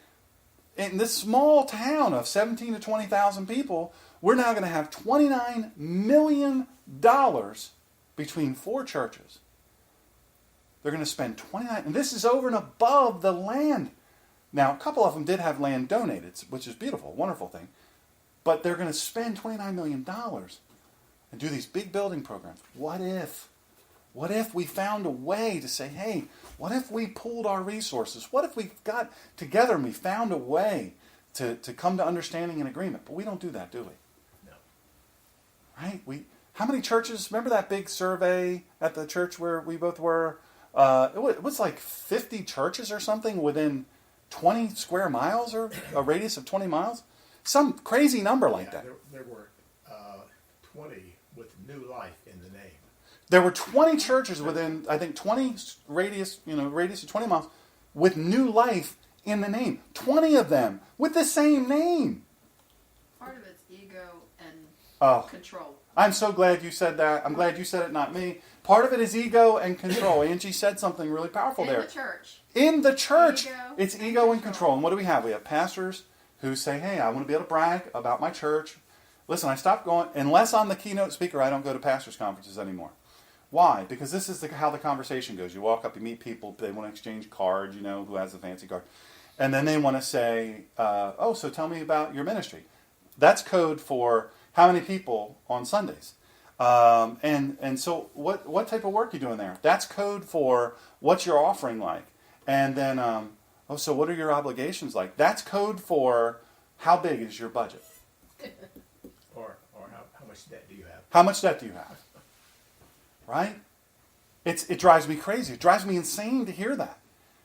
in this small town of 17 to 20,000 people, we're now going to have $29 million between 4 churches. They're going to spend $29, and this is over and above the land. Now, a couple of them did have land donated, which is beautiful, wonderful thing. But they're going to spend $29 million and do these big building programs. What if? What if we found a way to say, hey, what if we pooled our resources? What if we got together and we found a way to come to understanding and agreement? But we don't do that, do we? No. Right? How many churches, remember that big survey at the church where we both were? It was like 50 churches or something within 20 square miles or a radius of 20 miles? Some crazy number like that. There were 20 with new life in the name. There were 20 churches within, I think, 20 radius of 20 miles with new life in the name. 20 of them with the same name. Part of it's ego and control. I'm so glad you said that. I'm glad you said it, not me. Part of it is ego and control. Angie said something really powerful there. In the church. In the church, Ego it's and ego and control. control. And what do we have? We have pastors who say, hey, I want to be able to brag about my church. Listen, I stopped going, unless I'm the keynote speaker, I don't go to pastors' conferences anymore. Why? Because this is how the conversation goes. You walk up, you meet people, they want to exchange cards, who has the fancy card. And then they want to say, so tell me about your ministry. That's code for how many people on Sundays. And so what type of work are you doing there? That's code for what's your offering like. And then, so what are your obligations like? That's code for how big is your budget? Or how much debt do you have? How much debt do you have? Right? It drives me crazy. It drives me insane to hear that.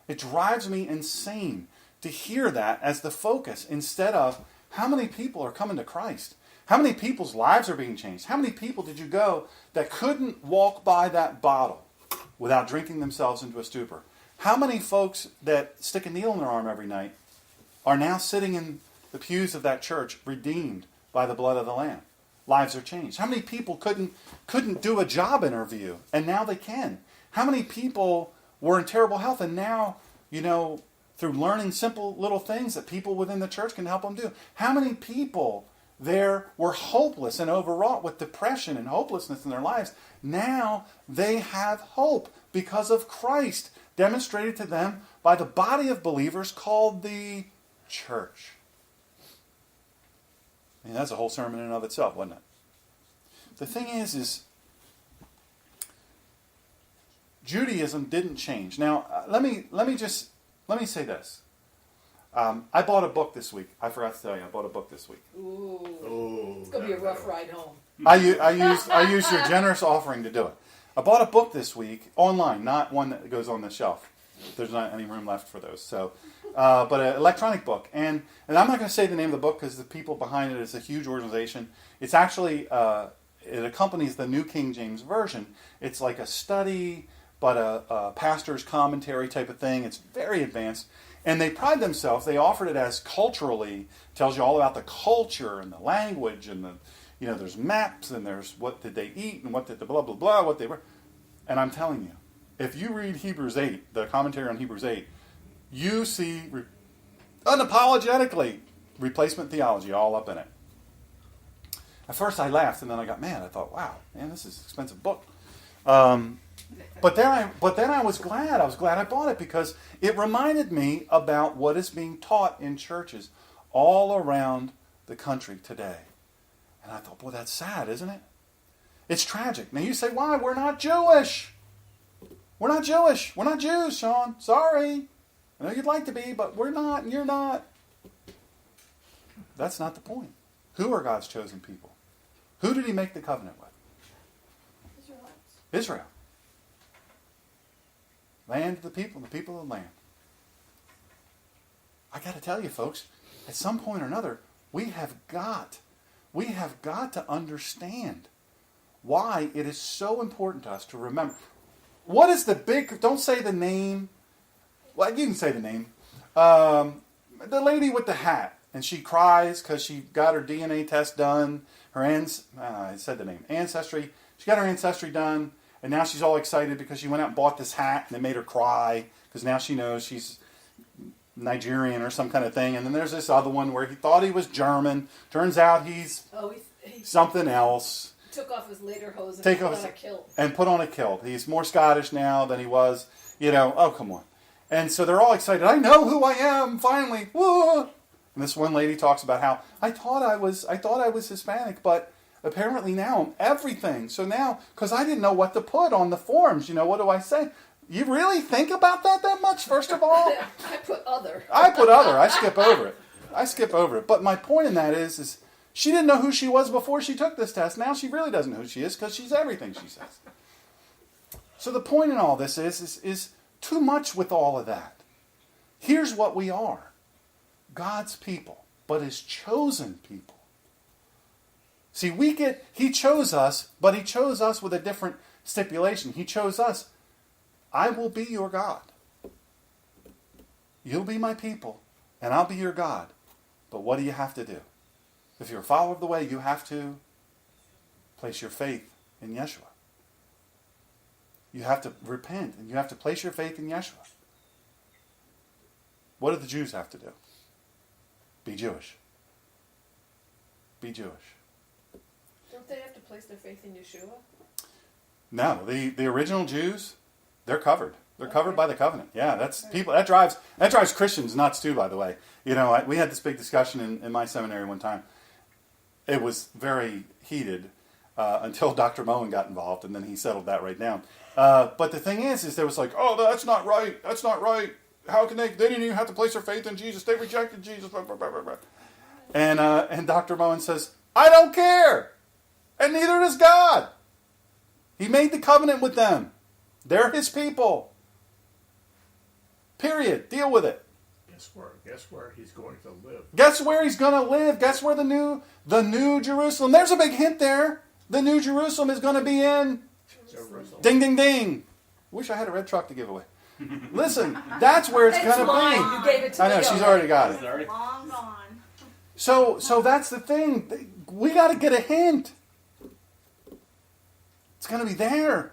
It drives me insane to hear that as the focus instead of how many people are coming to Christ. How many people's lives are being changed? How many people did you go that couldn't walk by that bottle without drinking themselves into a stupor? How many folks that stick a needle in their arm every night are now sitting in the pews of that church redeemed by the blood of the Lamb? Lives are changed. How many people couldn't do a job interview and now they can? How many people were in terrible health and now, through learning simple little things that people within the church can help them do? How many people there were hopeless and overwrought with depression and hopelessness in their lives? Now they have hope because of Christ demonstrated to them by the body of believers called the church. I mean, that's a whole sermon in and of itself, wasn't it? The thing is Judaism didn't change. Now, let me say this. I bought a book this week. I forgot to tell you, I bought a book this week. Ooh. Oh, It's going to be a rough ride home. I used your generous offering to do it. I bought a book this week online, not one that goes on the shelf. There's not any room left for those. So, but an electronic book, and I'm not going to say the name of the book because the people behind it is a huge organization. It's actually it accompanies the New King James Version. It's like a study, but a pastor's commentary type of thing. It's very advanced, and they pride themselves. They offered it as culturally, tells you all about the culture and the language and the, there's maps and there's what did they eat and what did the blah blah blah what they were, and I'm telling you, if you read Hebrews 8, the commentary on Hebrews 8, you see unapologetically replacement theology all up in it. At first I laughed, and then I got mad. I thought, wow, man, this is an expensive book. But then I was glad. I was glad I bought it because it reminded me about what is being taught in churches all around the country today. And I thought, boy, that's sad, isn't it? It's tragic. Now you say, why? We're not Jewish. We're not Jewish. We're not Jews, Sean. Sorry. I know you'd like to be, but we're not, and you're not. That's not the point. Who are God's chosen people? Who did he make the covenant with? Israel. Land of the people of the land. I got to tell you, folks, at some point or another, we have got to understand why it is so important to us to remember. What is the big, don't say the name. Well, you can say the name. The lady with the hat, and she cries because she got her DNA test done. I said the name. Ancestry. She got her ancestry done, and now she's all excited because she went out and bought this hat, and it made her cry because now she knows she's Nigerian or some kind of thing. And then there's this other one where he thought he was German. Turns out he's something else. Took off his lederhosen and put on a kilt. And put on a kilt. He's more Scottish now than he was, oh, come on. And so they're all excited. I know who I am, finally. Woo! And this one lady talks about how, I thought I was Hispanic, but apparently now I'm everything. So now, because I didn't know what to put on the forms, what do I say? You really think about that much, first of all? I put other. I skip over it. But my point in that is she didn't know who she was before she took this test. Now she really doesn't know who she is because she's everything, she says. So the point in all this is too much with all of that. Here's what we are. God's people, but his chosen people. See, he chose us, but he chose us with a different stipulation. He chose us. I will be your God. You'll be my people, and I'll be your God. But what do you have to do? If you're a follower of the way, you have to place your faith in Yeshua. You have to repent, and you have to place your faith in Yeshua. What do the Jews have to do? Be Jewish. Be Jewish. Don't they have to place their faith in Yeshua? No, the original Jews, they're covered. They're covered by the covenant. Yeah, that's people. That drives Christians nuts too. By the way, we had this big discussion in my seminary one time. It was very heated until Dr. Moen got involved, and then he settled that right down. But the thing is there was like, oh, that's not right. That's not right. How can they? They didn't even have to place their faith in Jesus. They rejected Jesus. Blah, blah, blah, blah, blah. And Dr. Moen says, I don't care, and neither does God. He made the covenant with them. They're his people. Period. Deal with it. Guess where he's going to live. Guess where he's going to live. Guess where the new Jerusalem. There's a big hint there. The new Jerusalem is going to be in Jerusalem. Ding, ding, ding. Wish I had a red truck to give away. Listen, that's where it's going to mine. be. You gave it to I know, me she's already. already got it. Long gone. So that's the thing. We got to get a hint. It's going to be there.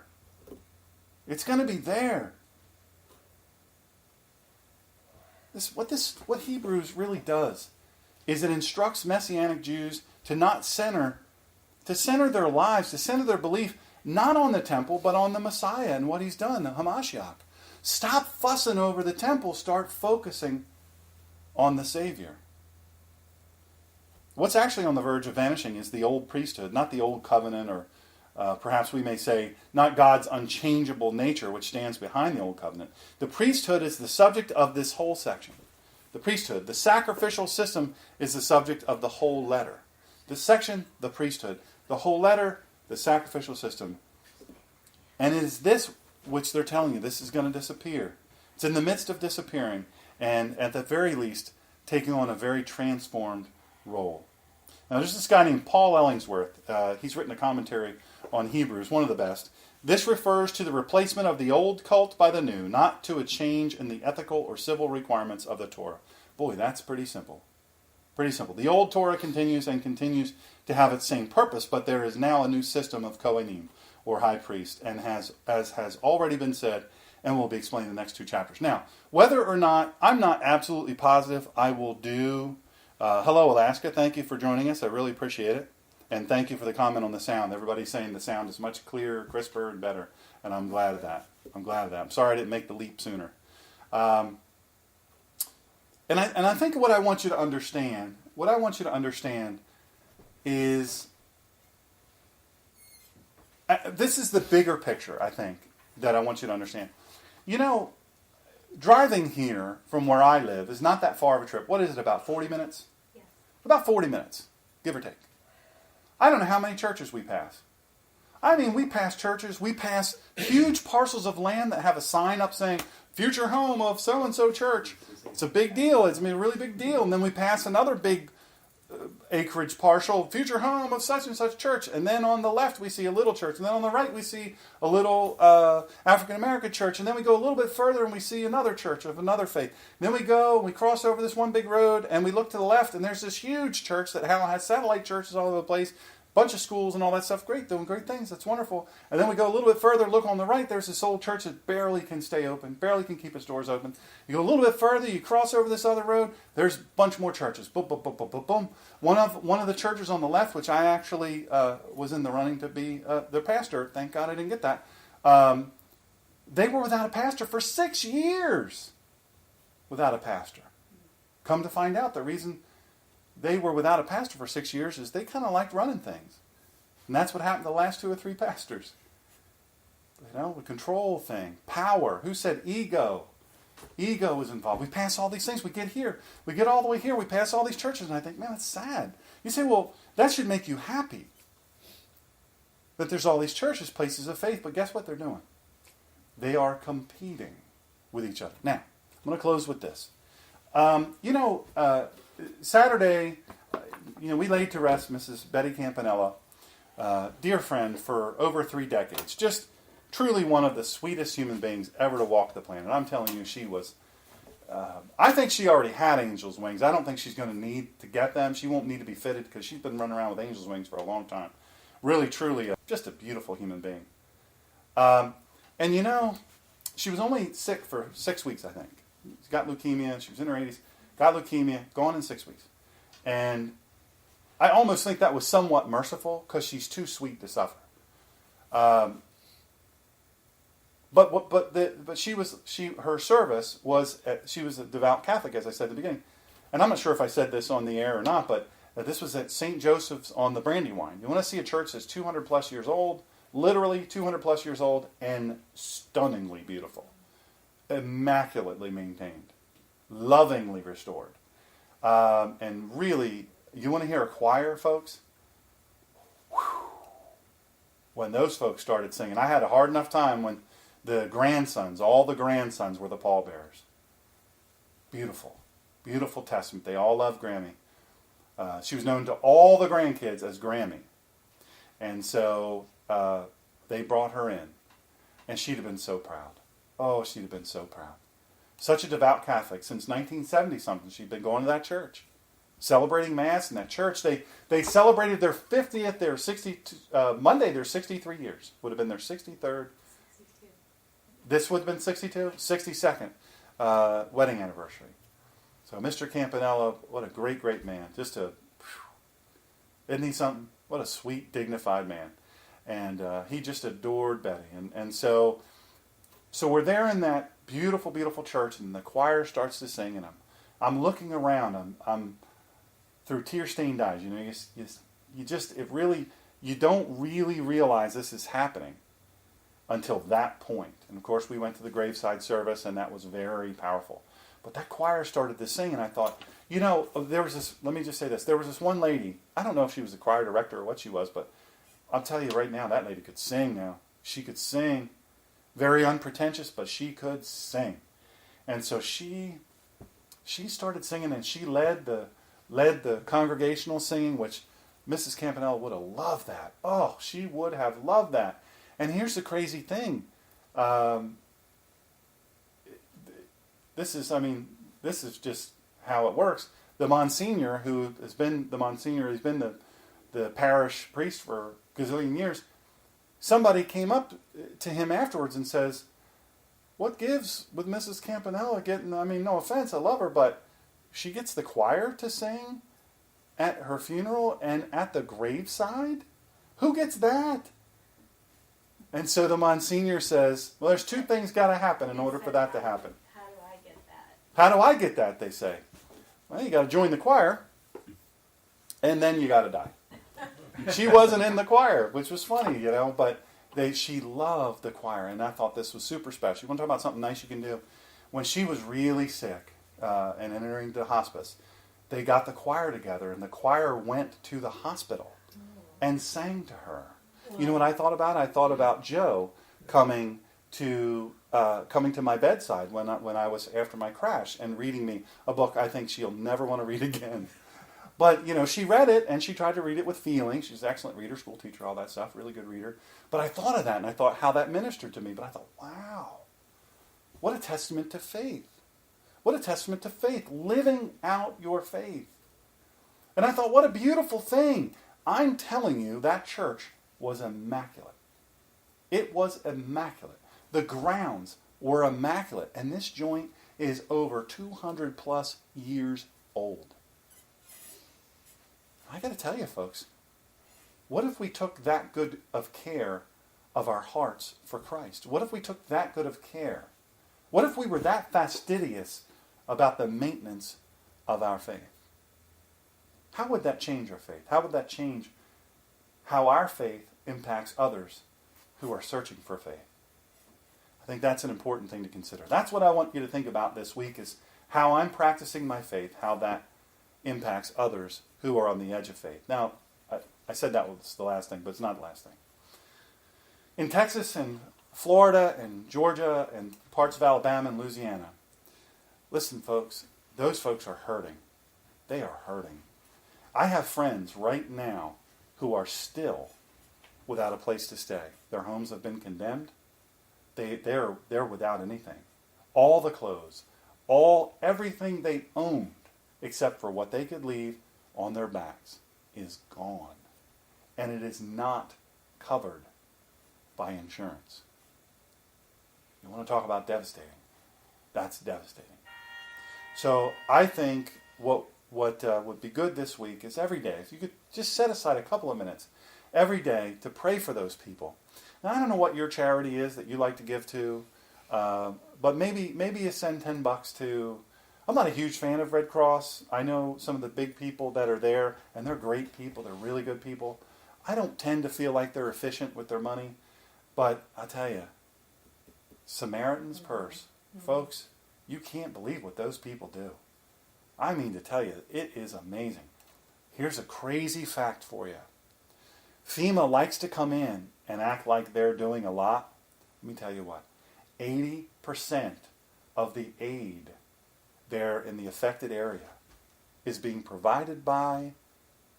It's going to be there. What Hebrews really does is it instructs Messianic Jews to center their lives, to center their belief not on the temple, but on the Messiah and what he's done, the Hamashiach. Stop fussing over the temple. Start focusing on the Savior. What's actually on the verge of vanishing is the old priesthood, not the old covenant, or perhaps we may say, not God's unchangeable nature, which stands behind the old covenant. The priesthood is the subject of this whole section. the priesthood. The sacrificial system is the subject of the whole letter. This section, the priesthood. The whole letter, the sacrificial system. And it is this which they're telling you, this is going to disappear. It's in the midst of disappearing, and at the very least, taking on a very transformed role. Now, there's this guy named Paul Ellingsworth. He's written a commentary on Hebrews, one of the best. This refers to the replacement of the old cult by the new, not to a change in the ethical or civil requirements of the Torah. Boy, that's pretty simple. Pretty simple. The old Torah continues and continues to have its same purpose, but there is now a new system of Kohanim, or high priest, and as has already been said, and will be explained in the next two chapters. Now, whether or not, I'm not absolutely positive I will do... hello, Alaska. Thank you for joining us. I really appreciate it. And thank you for the comment on the sound. Everybody's saying the sound is much clearer, crisper, and better. And I'm glad of that. I'm sorry I didn't make the leap sooner. And I think what I want you to understand, is... this is the bigger picture, I think, that I want you to understand. You know, driving here from where I live is not that far of a trip. What is it, about 40 minutes? Yes. About 40 minutes, give or take. I don't know how many churches we pass. I mean, we pass churches. We pass huge parcels of land that have a sign up saying, future home of so-and-so church. It's a big deal. It's a really big deal. And then we pass another big acreage parcel, future home of such and such church. And then on the left we see a little church. And then on the right we see a little African American church. And then we go a little bit further and we see another church of another faith. And then we go and we cross over this one big road and we look to the left and there's this huge church that has satellite churches all over the place. Bunch of schools and all that stuff. Great, doing great things. That's wonderful. And then we go a little bit further, look on the right, there's this old church that barely can stay open, barely can keep its doors open. You go a little bit further, you cross over this other road, there's a bunch more churches. Boom, boom, boom, boom, boom, boom. One of the churches on the left, which I actually was in the running to be their pastor, thank God I didn't get that, they were without a pastor for 6 years. Without a pastor. Come to find out, the reason they were without a pastor for 6 years is they kind of liked running things. And that's what happened to the last 2 or 3 pastors. You know, the control thing, power. Who said ego? Ego is involved. We pass all these things. We get here. We get all the way here. We pass all these churches. And I think, man, that's sad. You say, well, that should make you happy. That there's all these churches, places of faith. But guess what they're doing? They are competing with each other. Now, I'm going to close with this. Saturday, we laid to rest Mrs. Betty Campanella, dear friend for over 3 decades. Just truly one of the sweetest human beings ever to walk the planet. I'm telling you, she was... I think she already had angel's wings. I don't think she's going to need to get them. She won't need to be fitted because she's been running around with angel's wings for a long time. Really, truly, just a beautiful human being. She was only sick for 6 weeks, I think. She got leukemia. She was in her 80s. Got leukemia, gone in 6 weeks. And I almost think that was somewhat merciful because she's too sweet to suffer. But her service was, she was a devout Catholic, as I said at the beginning. And I'm not sure if I said this on the air or not, but this was at St. Joseph's on the Brandywine. You want to see a church that's 200 plus years old, literally 200 plus years old, and stunningly beautiful. Immaculately maintained. Lovingly restored. And really, you want to hear a choir, folks? Whew. When those folks started singing, I had a hard enough time when all the grandsons were the pallbearers. Beautiful. Beautiful testament. They all love Grammy. She was known to all the grandkids as Grammy. And so they brought her in. And she'd have been so proud. Oh, she'd have been so proud. Such a devout Catholic. Since 1970-something, she'd been going to that church. Celebrating Mass in that church. They celebrated their 50th, Monday, their 63 years. Would have been their 63rd. 62. This would have been 62? 62nd wedding anniversary. So Mr. Campanella, what a great, great man. Isn't he something? What a sweet, dignified man. And he just adored Betty. And so we're there in that beautiful, beautiful church, and the choir starts to sing, and I'm looking around. I'm through tear-stained eyes. You don't really realize this is happening until that point. And of course, we went to the graveside service, and that was very powerful. But that choir started to sing, and I thought, there was this, let me just say this, there was this one lady, I don't know if she was the choir director or what she was, but I'll tell you right now, that lady could sing now. She could sing. Very unpretentious, but she could sing. And so she started singing, and she led the congregational singing, which Mrs. Campanella would have loved that. Oh, she would have loved that. And here's the crazy thing. This is just how it works. The Monsignor, he's been the parish priest for a gazillion years, somebody came up to him afterwards and says, what gives with Mrs. Campanella getting, no offense, I love her, but she gets the choir to sing at her funeral and at the graveside? Who gets that? And so the Monsignor says, well, there's two things got to happen in order for that to happen. How do I get that? How do I get that, they say. Well, you got to join the choir, and then you got to die. She wasn't in the choir, which was funny, but she loved the choir, and I thought this was super special. You want to talk about something nice you can do? When she was really sick and entering the hospice, they got the choir together, and the choir went to the hospital and sang to her. You know what I thought about? I thought about Joe coming to my bedside when I was after my crash and reading me a book I think she'll never want to read again. But, she read it, and she tried to read it with feeling. She's an excellent reader, school teacher, all that stuff, really good reader. But I thought of that, and I thought how that ministered to me. But I thought, wow, what a testament to faith. What a testament to faith, living out your faith. And I thought, what a beautiful thing. I'm telling you, that church was immaculate. It was immaculate. The grounds were immaculate. And this joint is over 200 plus years old. I got to tell you, folks, what if we took that good of care of our hearts for Christ? What if we took that good of care? What if we were that fastidious about the maintenance of our faith? How would that change our faith? How would that change how our faith impacts others who are searching for faith? I think that's an important thing to consider. That's what I want you to think about this week, is how I'm practicing my faith, how that impacts others who are on the edge of faith. Now, I said that was the last thing, but it's not the last thing. In Texas and Florida and Georgia and parts of Alabama and Louisiana, listen, folks, those folks are hurting. They are hurting. I have friends right now who are still without a place to stay. Their homes have been condemned. They're without anything. All the clothes, everything they owned, except for what they could leave on their backs, is gone. And it is not covered by insurance. You want to talk about devastating? That's devastating. So I think what would be good this week is every day, if you could just set aside a couple of minutes every day to pray for those people. Now, I don't know what your charity is that you like to give to, but maybe you send $10 to. I'm not a huge fan of Red Cross. I know some of the big people that are there, and they're great people. They're really good people. I don't tend to feel like they're efficient with their money, but I'll tell you, Samaritan's Purse, folks, you can't believe what those people do. I mean to tell you, it is amazing. Here's a crazy fact for you. FEMA likes to come in and act like they're doing a lot. Let me tell you what. 80% of the aid there in the affected area is being provided by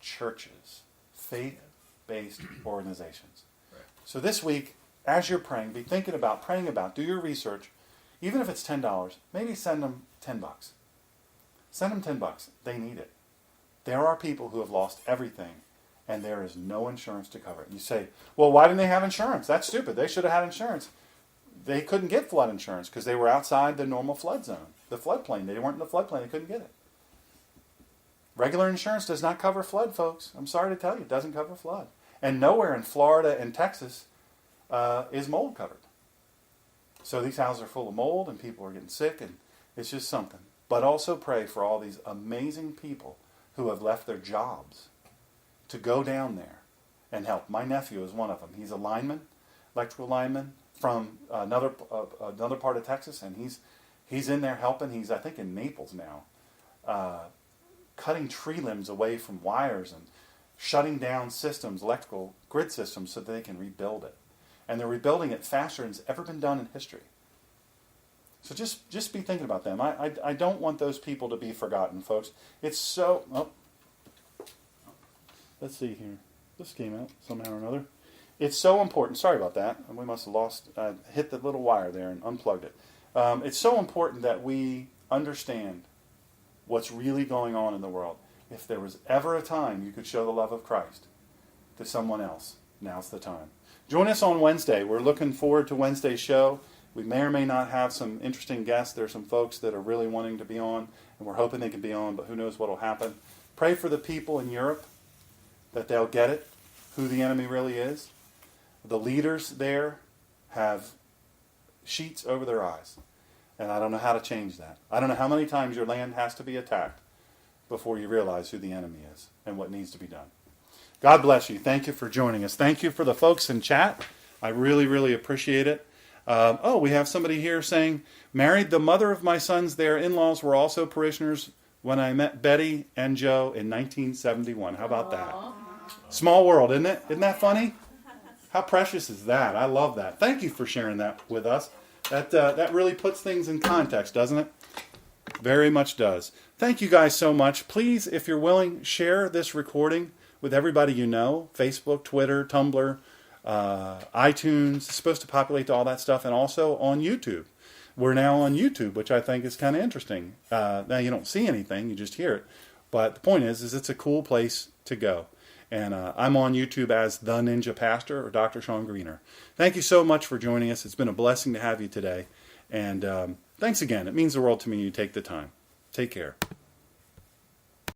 churches, faith-based organizations. Right. So this week, as you're praying, be thinking about, praying about, do your research. Even if it's $10, maybe send them $10. Send them $10. They need it. There are people who have lost everything, and there is no insurance to cover it. You say, well, why didn't they have insurance? That's stupid. They should have had insurance. They couldn't get flood insurance because they were outside the normal flood zone, the floodplain. They weren't in the floodplain. They couldn't get it. Regular insurance does not cover flood, folks. I'm sorry to tell you, it doesn't cover flood. And nowhere in Florida and Texas is mold covered. So these houses are full of mold, and people are getting sick, and it's just something. But also pray for all these amazing people who have left their jobs to go down there and help. My nephew is one of them. He's a lineman, electrical lineman from another part of Texas, and He's in there helping. He's, I think, in Naples now, cutting tree limbs away from wires and shutting down systems, electrical grid systems, so that they can rebuild it. And they're rebuilding it faster than it's ever been done in history. So just be thinking about them. I don't want those people to be forgotten, folks. It's so... Oh, let's see here. This came out somehow or another. It's so important. Sorry about that. We must have lost... hit the little wire there and unplugged it. It's so important that we understand what's really going on in the world. If there was ever a time you could show the love of Christ to someone else, now's the time. Join us on Wednesday. We're looking forward to Wednesday's show. We may or may not have some interesting guests. There are some folks that are really wanting to be on, and we're hoping they can be on, but who knows what will happen. Pray for the people in Europe, that they'll get it, who the enemy really is. The leaders there have sheets over their eyes, and I don't know how to change that. I don't know how many times your land has to be attacked before you realize who the enemy is and what needs to be done. God bless you. Thank you for joining us. Thank you for the folks in chat. I really, really appreciate it. We have somebody here saying, married the mother of my sons. Their in-laws were also parishioners when I met Betty and Joe in 1971. How about that? Small world, isn't it? Isn't that funny? How precious is that? I love that. Thank you for sharing that with us. That really puts things in context, doesn't it? Very much does. Thank you guys so much. Please, if you're willing, share this recording with everybody you know. Facebook, Twitter, Tumblr, iTunes. It's supposed to populate all that stuff. And also on YouTube. We're now on YouTube, which I think is kind of interesting. Now, you don't see anything. You just hear it. But the point is it's a cool place to go. And I'm on YouTube as The Ninja Pastor or Dr. Sean Greener. Thank you so much for joining us. It's been a blessing to have you today. And thanks again. It means the world to me you take the time. Take care.